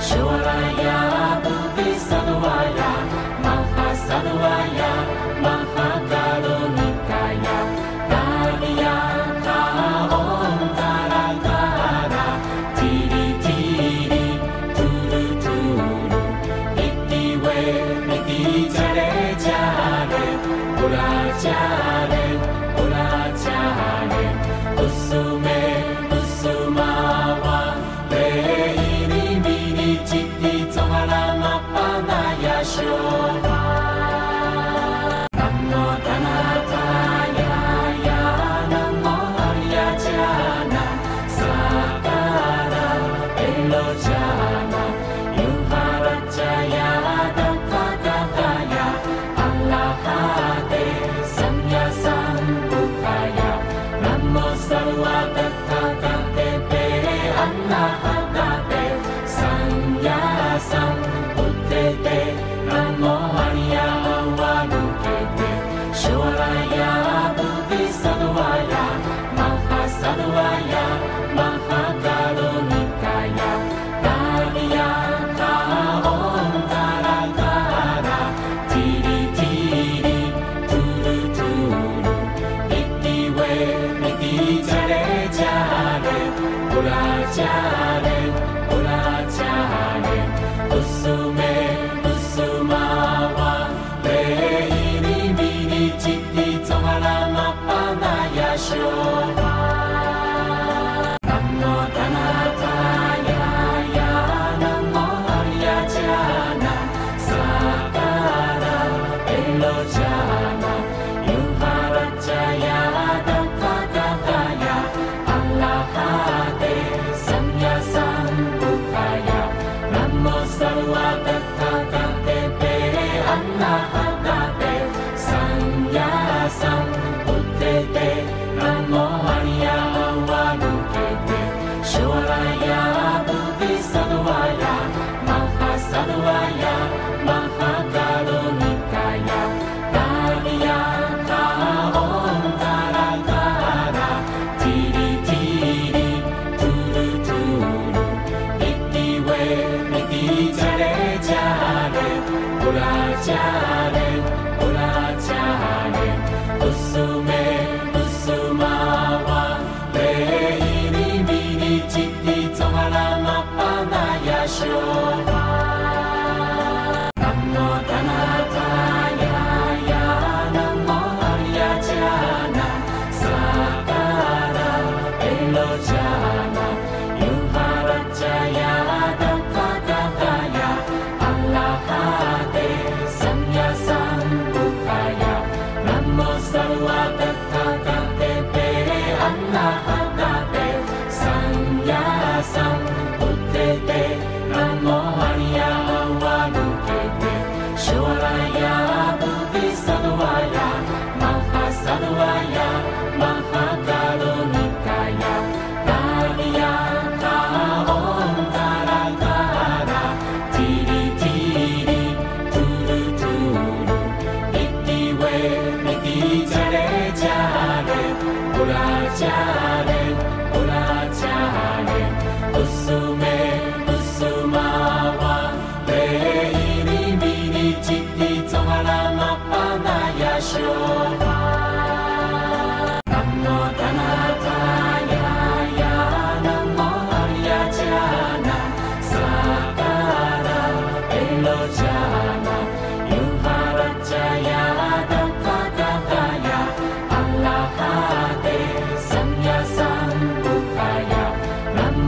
Shoraya Bodhisattwaya Mahasattwaya Mahakarunikaya Tadyata om taradara tiri tiri turu turu itiwe iti jare jare pura jare pura jare usume usumawa te ini mini chitti tohara mapanaya shobha Namo Dhanataya ya Namo Haryajana Sakara Elojana Yuharajaya Dampakataya Allahate Samyasambuddhaya Namo Sarva Tathagate Pe Annahagate Sannyasam Uttete Namo Hariya Avalokete Shoraya Bodhisattwaya Mahasattwaya Mahakarunikaya Tadyata om taradara tiri tiri turu turu itiwe iti jare jare pura jare pura jare usume usumawa te ini mini chitti tohara mapanaya shobha Namo Dhanataya ya Namo Haryajana Sakara Elojana Yuharajaya Dampakataya Allahate Samyasambuddhaya Namo Sarva Tathagate Pe Annahagate Sannyasam Uttete Namo Hariya Avalokete Shoraya Bodhisattwaya Mahasattwaya Mahakarunikaya Tadyata om taradara tiri tiri turu turu itiwe iti jare jare pura jare pura jare usume usumawa te ini mini chitti tohara mapanaya shobha Namo Dhanataya ya Namo Haryajana Sakara Elojana Yuharajaya Dampakataya Allahate Samyasambuddhaya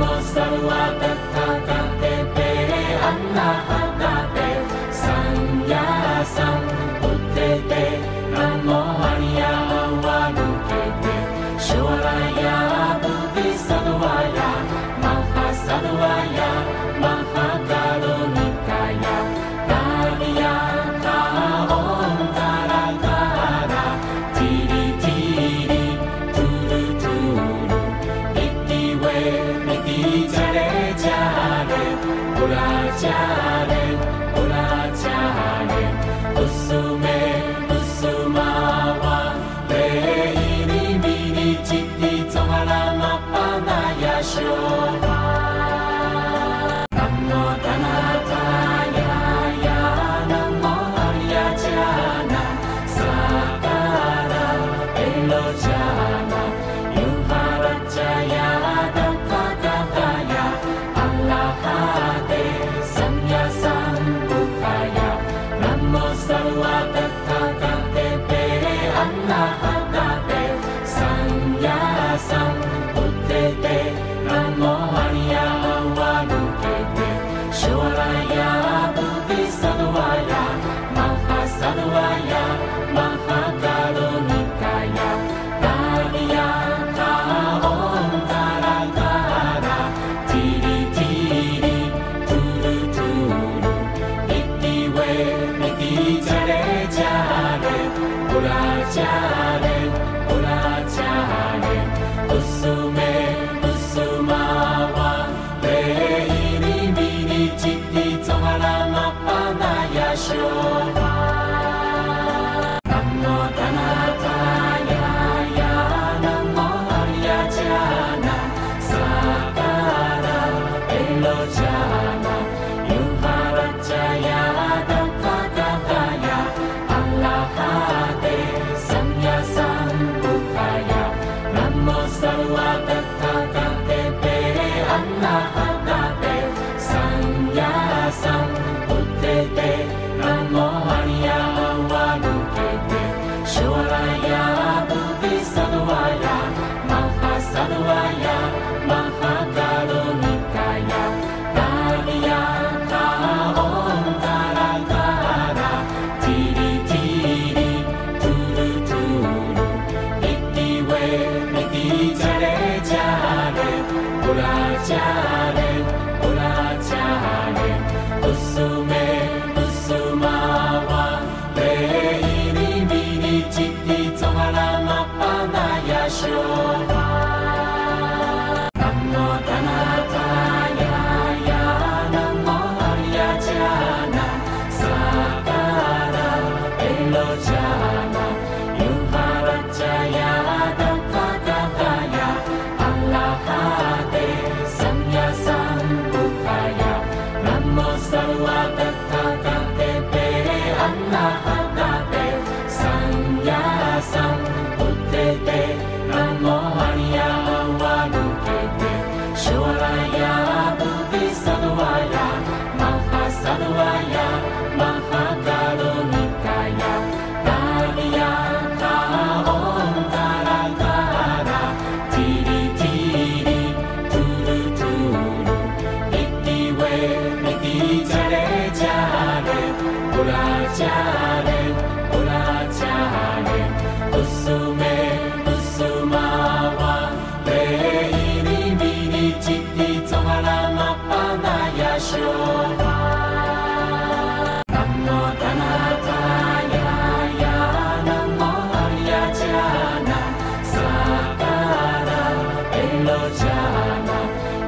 Namo Sarvatathagate Pere Annahagate Sannyasam Uttete Namo Hariya Avalokete Shoraya Bodhisattwaya Mahasattwaya Mahakarunikaya Dhyayaka Om Tara Tara Tiri Tiri Turu Turu Itiwe Iti Jare Jare Pura Jare Pura Jare Usume Usumawa Reini Mini Chitti Tohara Mapanaya Shobha Namo Dhanataya Ya Namo Arya Jana Sakara Elojana Yuharajaya Dhammagataya Allahate Samyasambuddhaya Namo Sarvatathagate Pere Annahagate Sannyasam Uttete Namo Hariya Avalokete Shoraya Bodhisattwaya Mahasattwaya Mahakarunikaya Dhyayaka Om Tara Tara Tiri Tiri Turu Turu Itiwe Iti Jare Jare Pura Jare Pura Jare Usume Usumawa Reini Mini Chitti Tohara Mapanaya Shobha Namo Dhanataya Ya Namo Arya Jana Sakara Elojana Yuharajaya Dhammagataya Allahate Samyasambuddhaya Namo Sarvatathagate Pere Annahagate Sannyasam Uttete Namo Hariya Avalokete Shoraya Bodhisattwaya Mahasattwaya Mahakarunikaya Dhyayaka Om Tara Tara Tiri Tiri Turu Turu Itiwe Iti Jare Jare Pura Jare Pura Jare Usume Usumawa Reini Mini Chitti Tohara Mapanaya Shobha Namo Dhanataya Ya Namo Arya Jana Sakara Elojana Yuharajaya Dhammagataya Allahate Samyasambuddhaya Namo Sarvatathagate Pere Annahagate Sannyasam Uttete Namo Hariya Avalokete Shoraya Bodhisattwaya Mahasattwaya Mahakarunikaya Dhyayaka Om Tara Tara Tiri Tiri Turu Turu Itiwe Iti Jare Jare Pura Jare Pura Jare Usume Usumawa Reini Mini Chitti Tohara Mapanaya Shobha Namo Dhanataya Ya Namo Arya Jana Sakara Elojana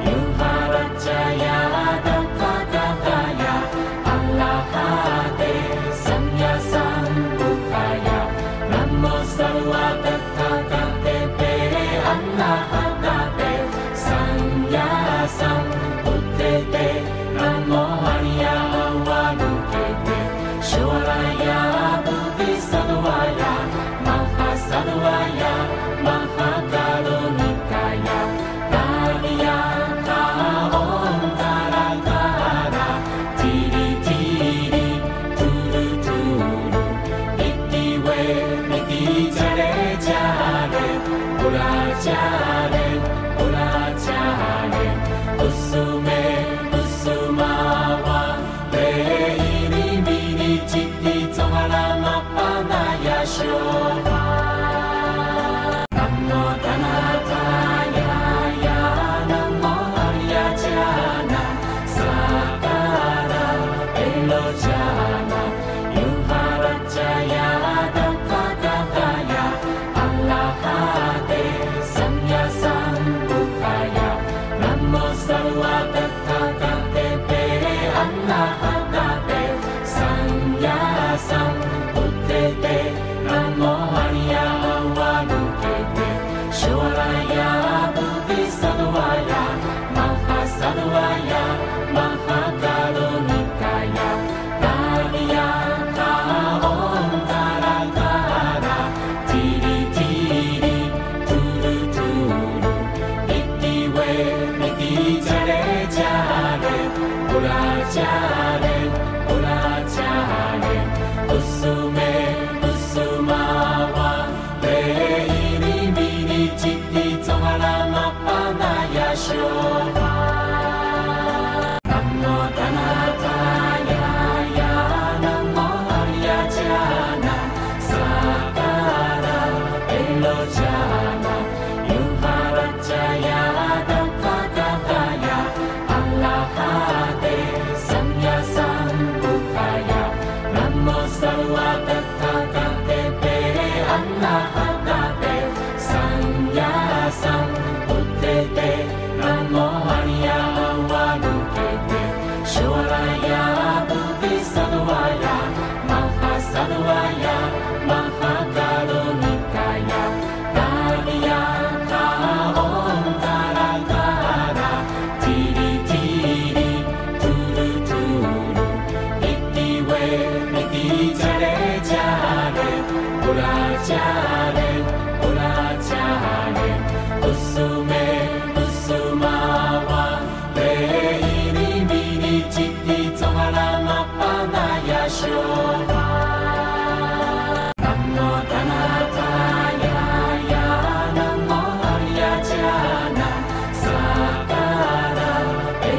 Yuharajaya Dhammagataya Allahate Samyasam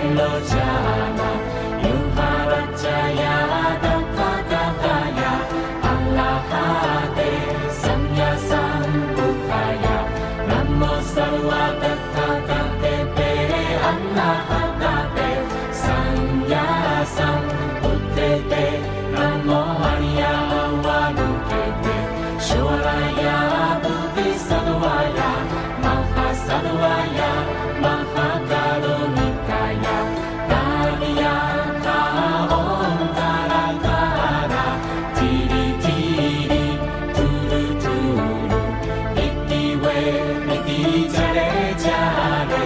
Elojana Yuharajaya Dakkakaya Allahate Samya Sambuddhaya Namo Sarva Dakkakate Allahate Samya Sambuddhate Namo Arya Avalokite Shoraya Bodhisattvaya Mahasattvaya Mahakarunikaya Daryaka Omkarakara Tiri Tiri Turu Turu Itiwe Iti Jare Jare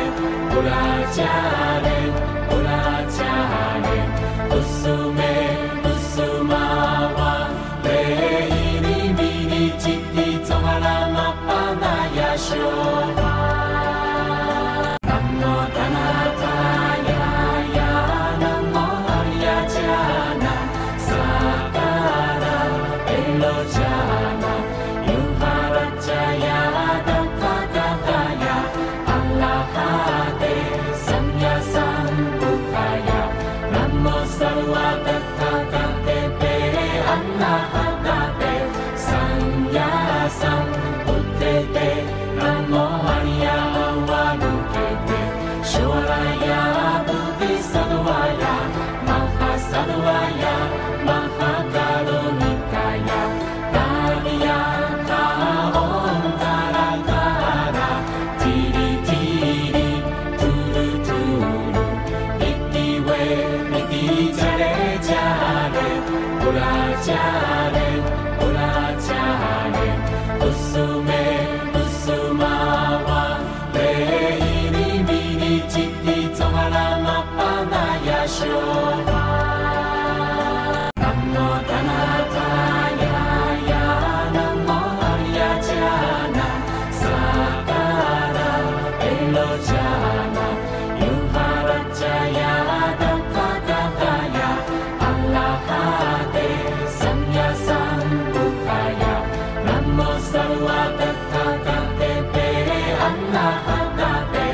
Pura Jare Pura Jare Usume Usumawa Reiri Miri Chitti Tohara Mapanaya Shoha Namo Dhanataya Ya Namo Aryajana Sakara Elojana Yuharajaya Dakkakaya Allahate Samya Sambuddhaya Namo Sarva Dakkakate Allahate Samya Sambuddhate Namo Arya Avalokite Shoraya Bodhisattvaya Mahasattvaya Mahakarunikaya Daryaka Omkarakara Tiri Tiri Turu Turu Itiwe Iti Jare Jare Pura Jare Pura Jare Usume Usumawa Reiri Miri Chitti Tohara Mapanaya Shoha Namo Dhanataya Ya Namo Aryajana Sakara Elojana Yuharajaya Dakkakaya Allahate Samya Sambuddhaya Namo Sarva Dakkakate Allahate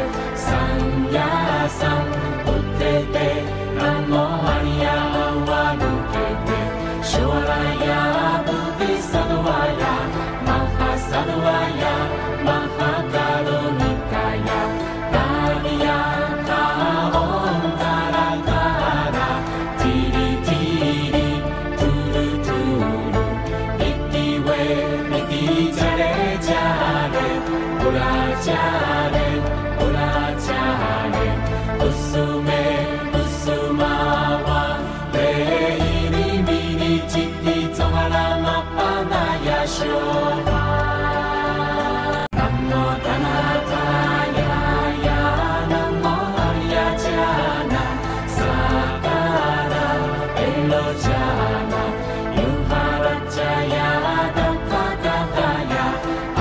Samya Sambuddhate Namo Arya Avalokite Shoraya Bodhisattvaya Mahasattvaya Mahakarunikaya Daryaka Omkarakara Tiri Tiri Turu Turu Itiwe Iti Jare Jare Pura Jare Pura Jare Usume Usumawa Reiri Miri Chitti Tohara Mapanaya Shoha Namo Dhanataya Ya Namo Aryajana Sakara Elojana Yuharajaya Dakkakaya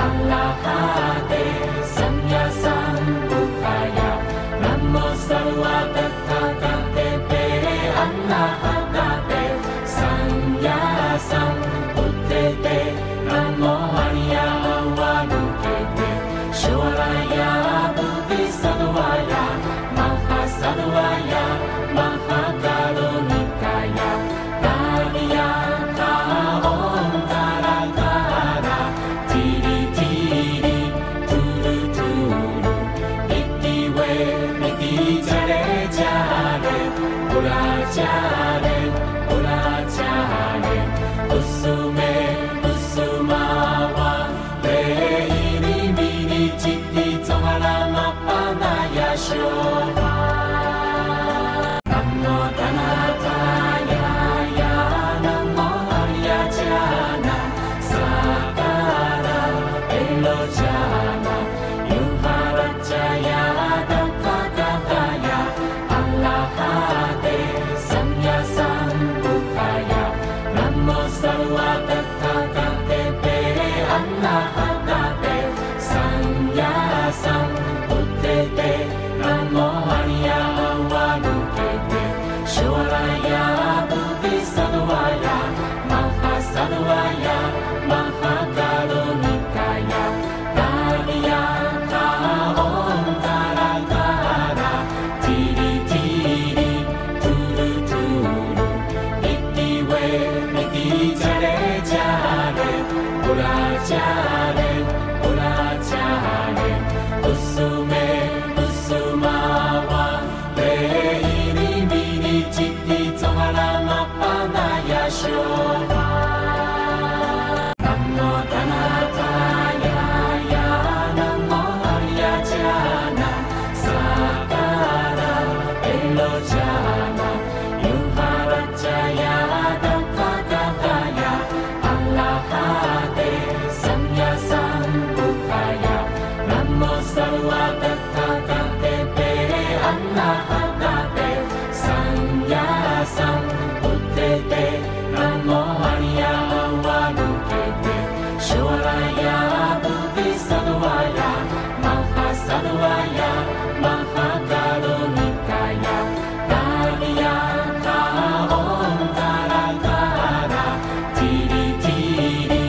Allahate Samya Sambuddhaya Namo Sarva Dakkakate Allahate Samya Sambuddhate Namo Arya Avalokite Shoraya Bodhisattvaya Mahasattvaya Mahakarunikaya Daryaka Omkarakara Tiri Tiri Turu Turu Itiwe Iti Jare Jare Elojana Yuharajaya Dakakakaya Alahate Samya Sambuddhaya Namo Sarva Dakakate Alahate Samya Sambuddhate Namo Arya Avalokite Shoraya Bodhisattva Mahasattva Mahakalonikaya Dhyayaka Om Tarakara Tiri Tiri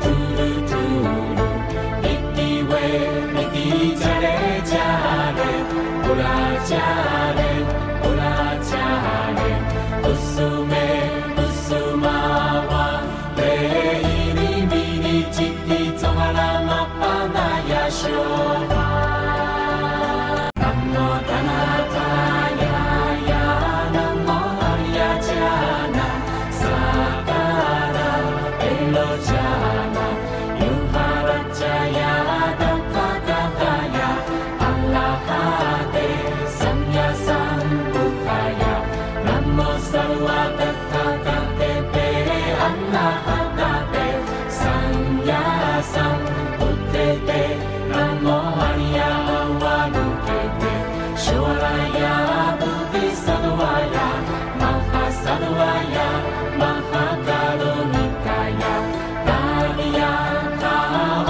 Turu Turu Itiwe Iti Jare Jare Pura Jare Pura Jare Usume Usumawa Reiri Miri Chitti Tohara Mapanaya Shoha Namo Dhanataya Ya Namo Aryajana Sakara Elojana Yuharajaya Dakakakaya Alahate Samya Sambuddhaya Namo Sarva Dakakate Alahate Samya Sambuddhate Namo Arya Avalokite Shoraya Bodhisattva Mahasattva Mahakalonikaya Dhyayaka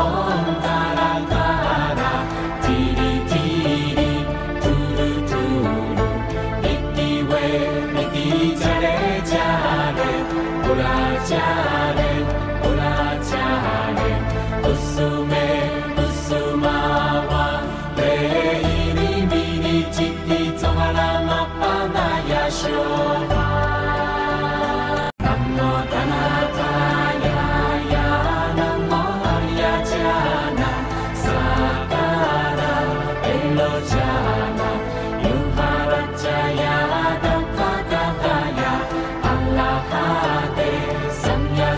Om Tarakara Tiri Tiri Turu Turu Itiwe Iti Jare Jare Pura Jare Pura Jare Usume Usumawa Reiri Miri Chitti Tohara Mapanaya Shoha Namo Dhanataya Ya Namo Aryajana Sakara Elojana Yuharajaya Dakakakaya Alahate Samya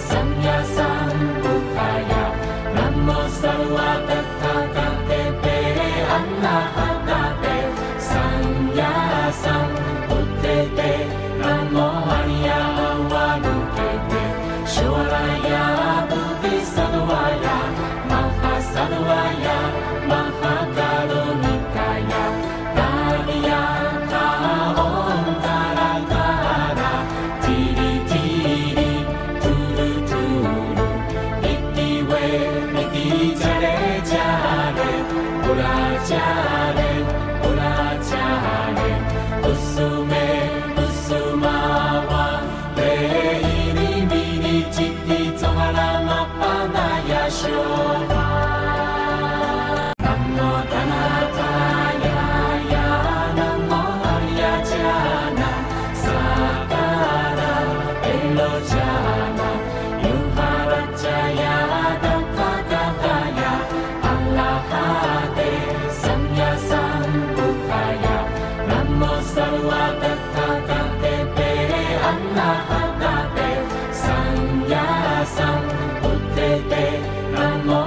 Sanya Allah. 「な Namo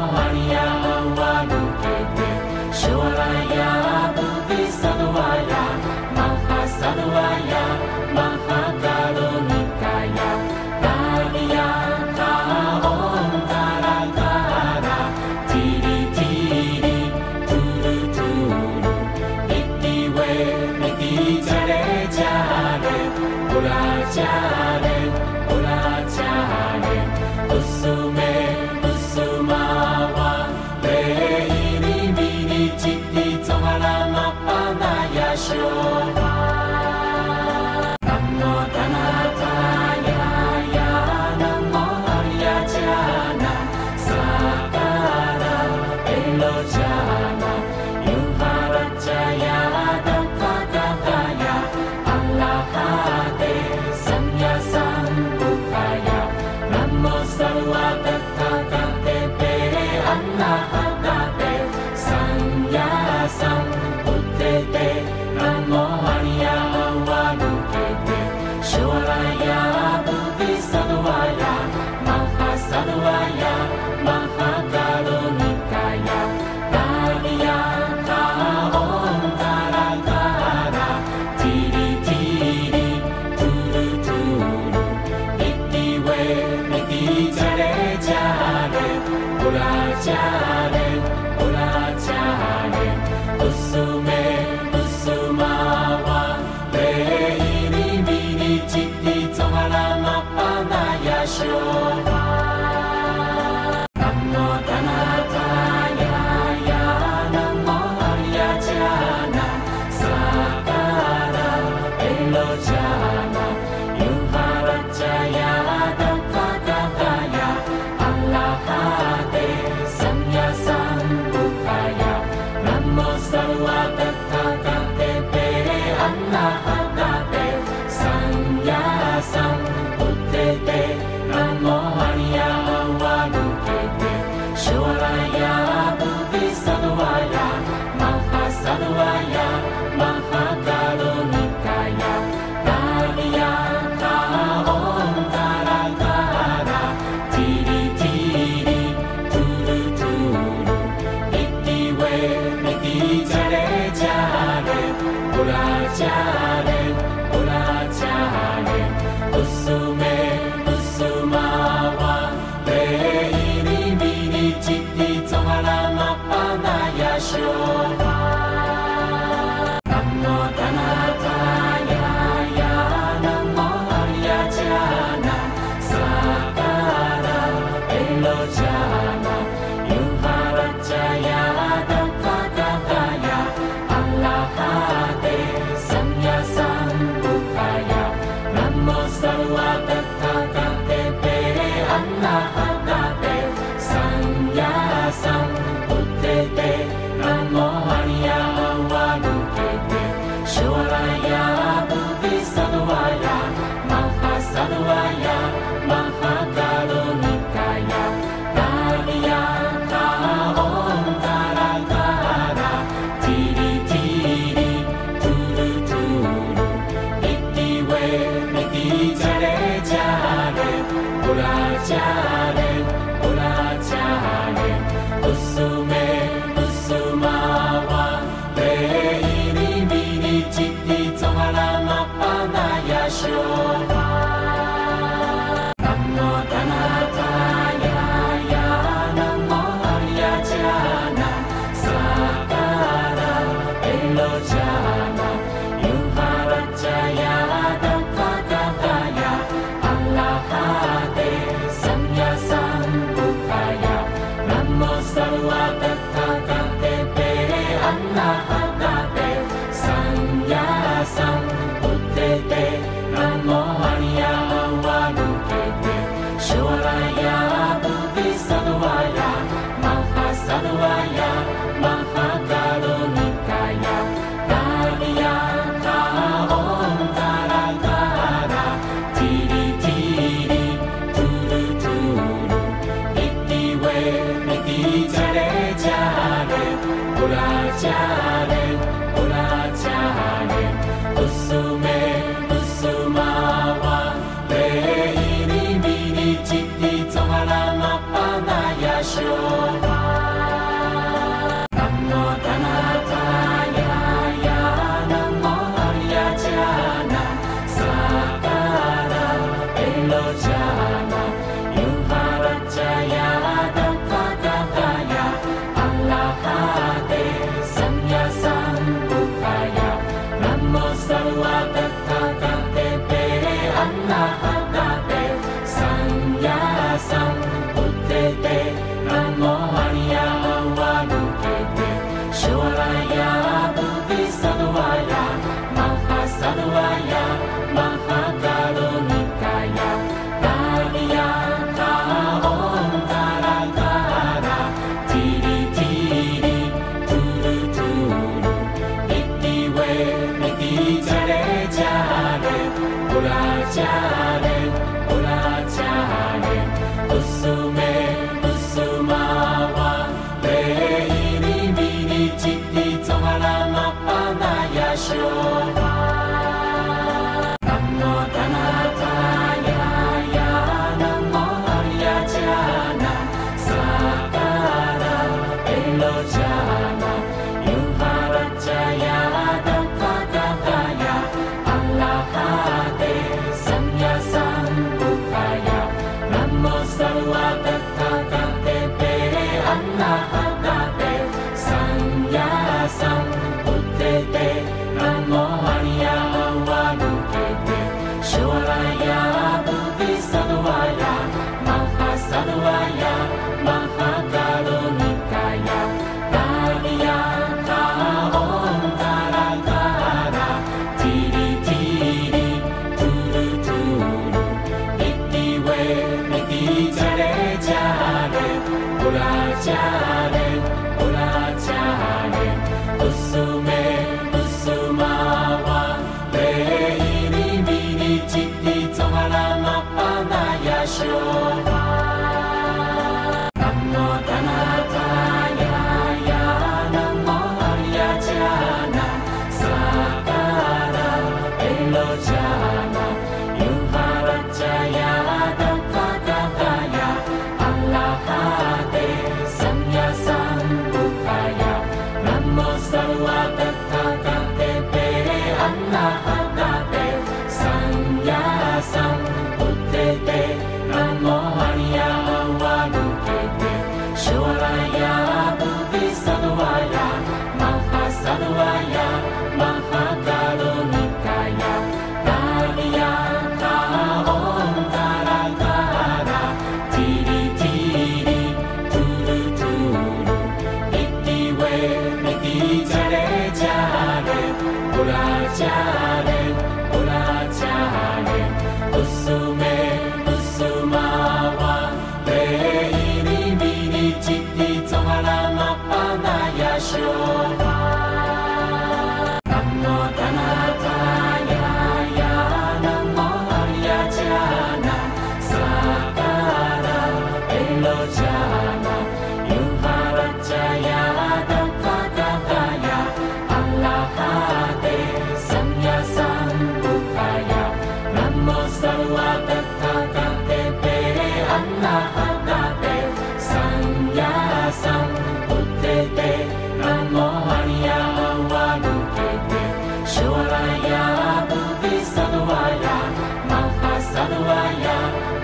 Thanate, Namo Arya Jana, Sakara, Elo Jana, Yuhara Jaya, Daka Daka Ya, Allah Hate, Samya Sambuddhaya, Namo Sarva Tattha Kate Pe, Anna Hattate, Sanya Sambuddhaya, Namo Sarva Tattha Kate Pe, Anna Hattate, Namo Arya Avalokite, Shoraya Bodhisattva, Mahasattva, Mahakarunikaya, Tadya Ka Om Tara Tara, Tiri Tiri, Turu Turu, Iti We, Iti Jare Jare, Ura Jare, Ura Jare, Usume, Usumawa, Reini Mini Chitti Tohara Mapanaya Shoha. Namo Tanataya, Namo Arya Jana, Sakara, Elo Jana, Yuhara Jaya, Daka Daka Ya, Allah Hate, Samya Sambuddhaya, Namo Sarva Tattha Kate Pe, Anna Hattate, Sanya Sambuddhete, Namo Namo Dhanataya Ya Namo Aryajana Sakara Elojana Yuharajaya Dhammakataya Alahate Samya Sambuddhaya Namo Sarvatathagate Anahatate Samya Sambuddhate Namo Arya Avalokite Shoraya Bodhisattvaya Mahasattvaya Mahakarunikaya Daryaka Omkarakara Tiri Tiri Turu Turu Itiwe Iti Jare Jare Pura Jare Pura Jare Usume Usumawa Leiri Miri Chitti Tohara Mapanaya Shoha Namo Dhanataya Ya Namo Aryajana Sakara Elojana Yuharajaya Dhammakataya Alahate Samya Sambuddhaya Namo Sarvatathagate Anahatate Samya Sambuddhate Namo Arya Avalokite Shoraya Bodhisattvaya Mahasattvaya Mahakarunikaya Daryaka Omkarakara Tiri Tiri Turu Turu Itiwe Iti Jare Jare Pura Jare Pura Jare Usume Usumawa Leiri Miri Chitti Tohara Mapanaya Shoha Namo Dhanataya Ya Namo Aryajana Sakara Elojana Yuharajaya Dhammakataya Alahate Samya Sambuddhaya Namo Sarvatathagate Anahatate Samya Sambuddhate Namo Arya Avalokite Shoraya Bodhisattvaya Mahasattvaya Mahakarunikaya Daryaka Omkarakara Tiri Tiri Turu Turu Itiwe Iti Jare Jare Pura Jare Pura Jare Usume Usumawa Leiri Miri Chitti Tohara Mapanaya Shoha Namo Dhanataya Ya Namo Aryajana Sakara Elojana Yuharajaya Dhammakataya Alahate Samya Sambuddhaya Namo Sarvatathagate Anahatate Samya Sambuddhate Namo Arya Avalokite Shoraya Bodhisattvaya Mahasattvaya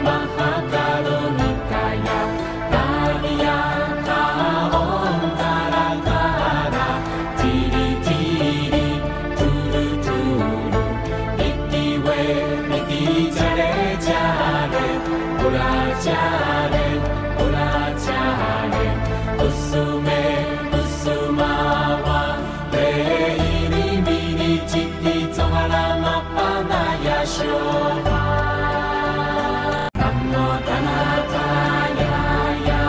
Mahakarunikaya Daryaka Omkarakara Tiri Tiri Turu Turu Itiwe Iti Jare Jare Pura Jare Pura Jare Usume Usumawa Leiri Miri Chitti Tohara Mapanaya Shoha Namo Dhanataya Ya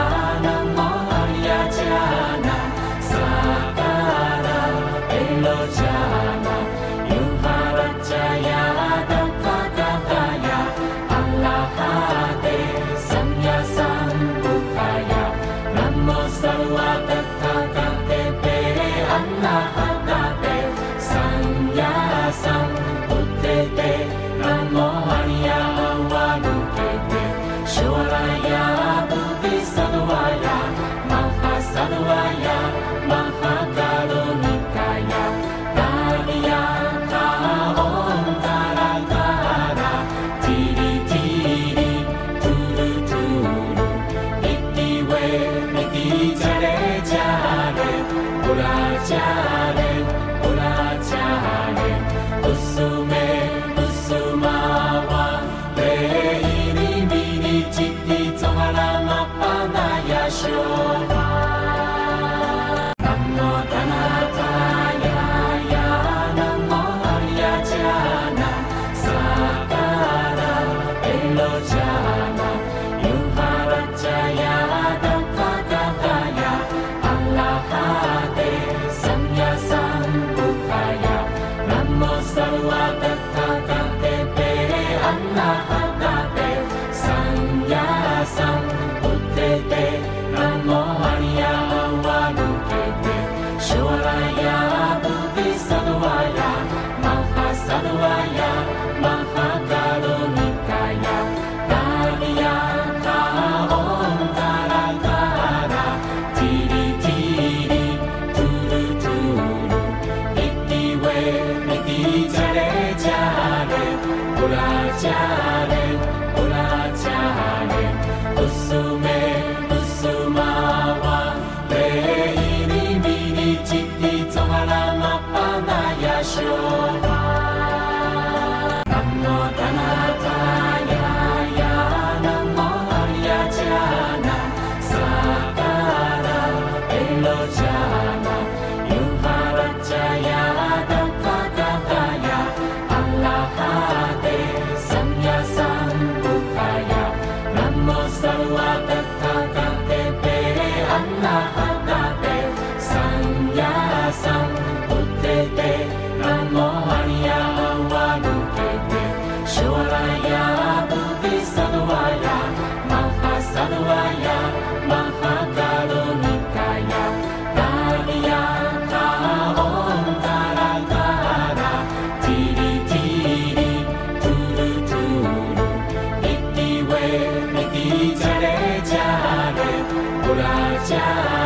Namo Aryajana Sakara Elojana Yuharajaya Dhammakataya Alahate Samya Sambuddhaya Namo Sarvatathagate Pulajaren, pulajaren, usume, usumawa, leiri mini jiti tohara mapanaya shoba. Namo Dhanataya, ya Namo Haryajana, Sakara Elojana, Yuharajaya Dhammakataya, Alahate Samya Sambuddhaya, Namo Sarvatathagate Anahatate Samya Sambuddhate, Namo Arya Avalokite, Shoraya Bodhisattvaya, Mahasattvaya, Mahakarunikaya, Daryaka Omkarakara, Tiri Tiri, Turu Turu, Itiwe, Iti Jare Jare, Pulajare, Pulajare, Usume, Usumawa, leiri mini jiti tohara mapanaya shoba. Namo Dhanataya, ya Namo Haryajana, Sakara Elojana, Yuharajaya Dhammakataya, Alahate Samya Sambuddhaya, Namo Sarvatathagate Anahatate Samya Sambuddhate, Namo Arya Avalokite, Shoraya Bodhisattvaya, Mahasattvaya, Mahakarunikaya, Daryaka Omkarakara, Tiri Tiri, Turu Turu, Itiwe, Iti Jare Jare, Pulajare.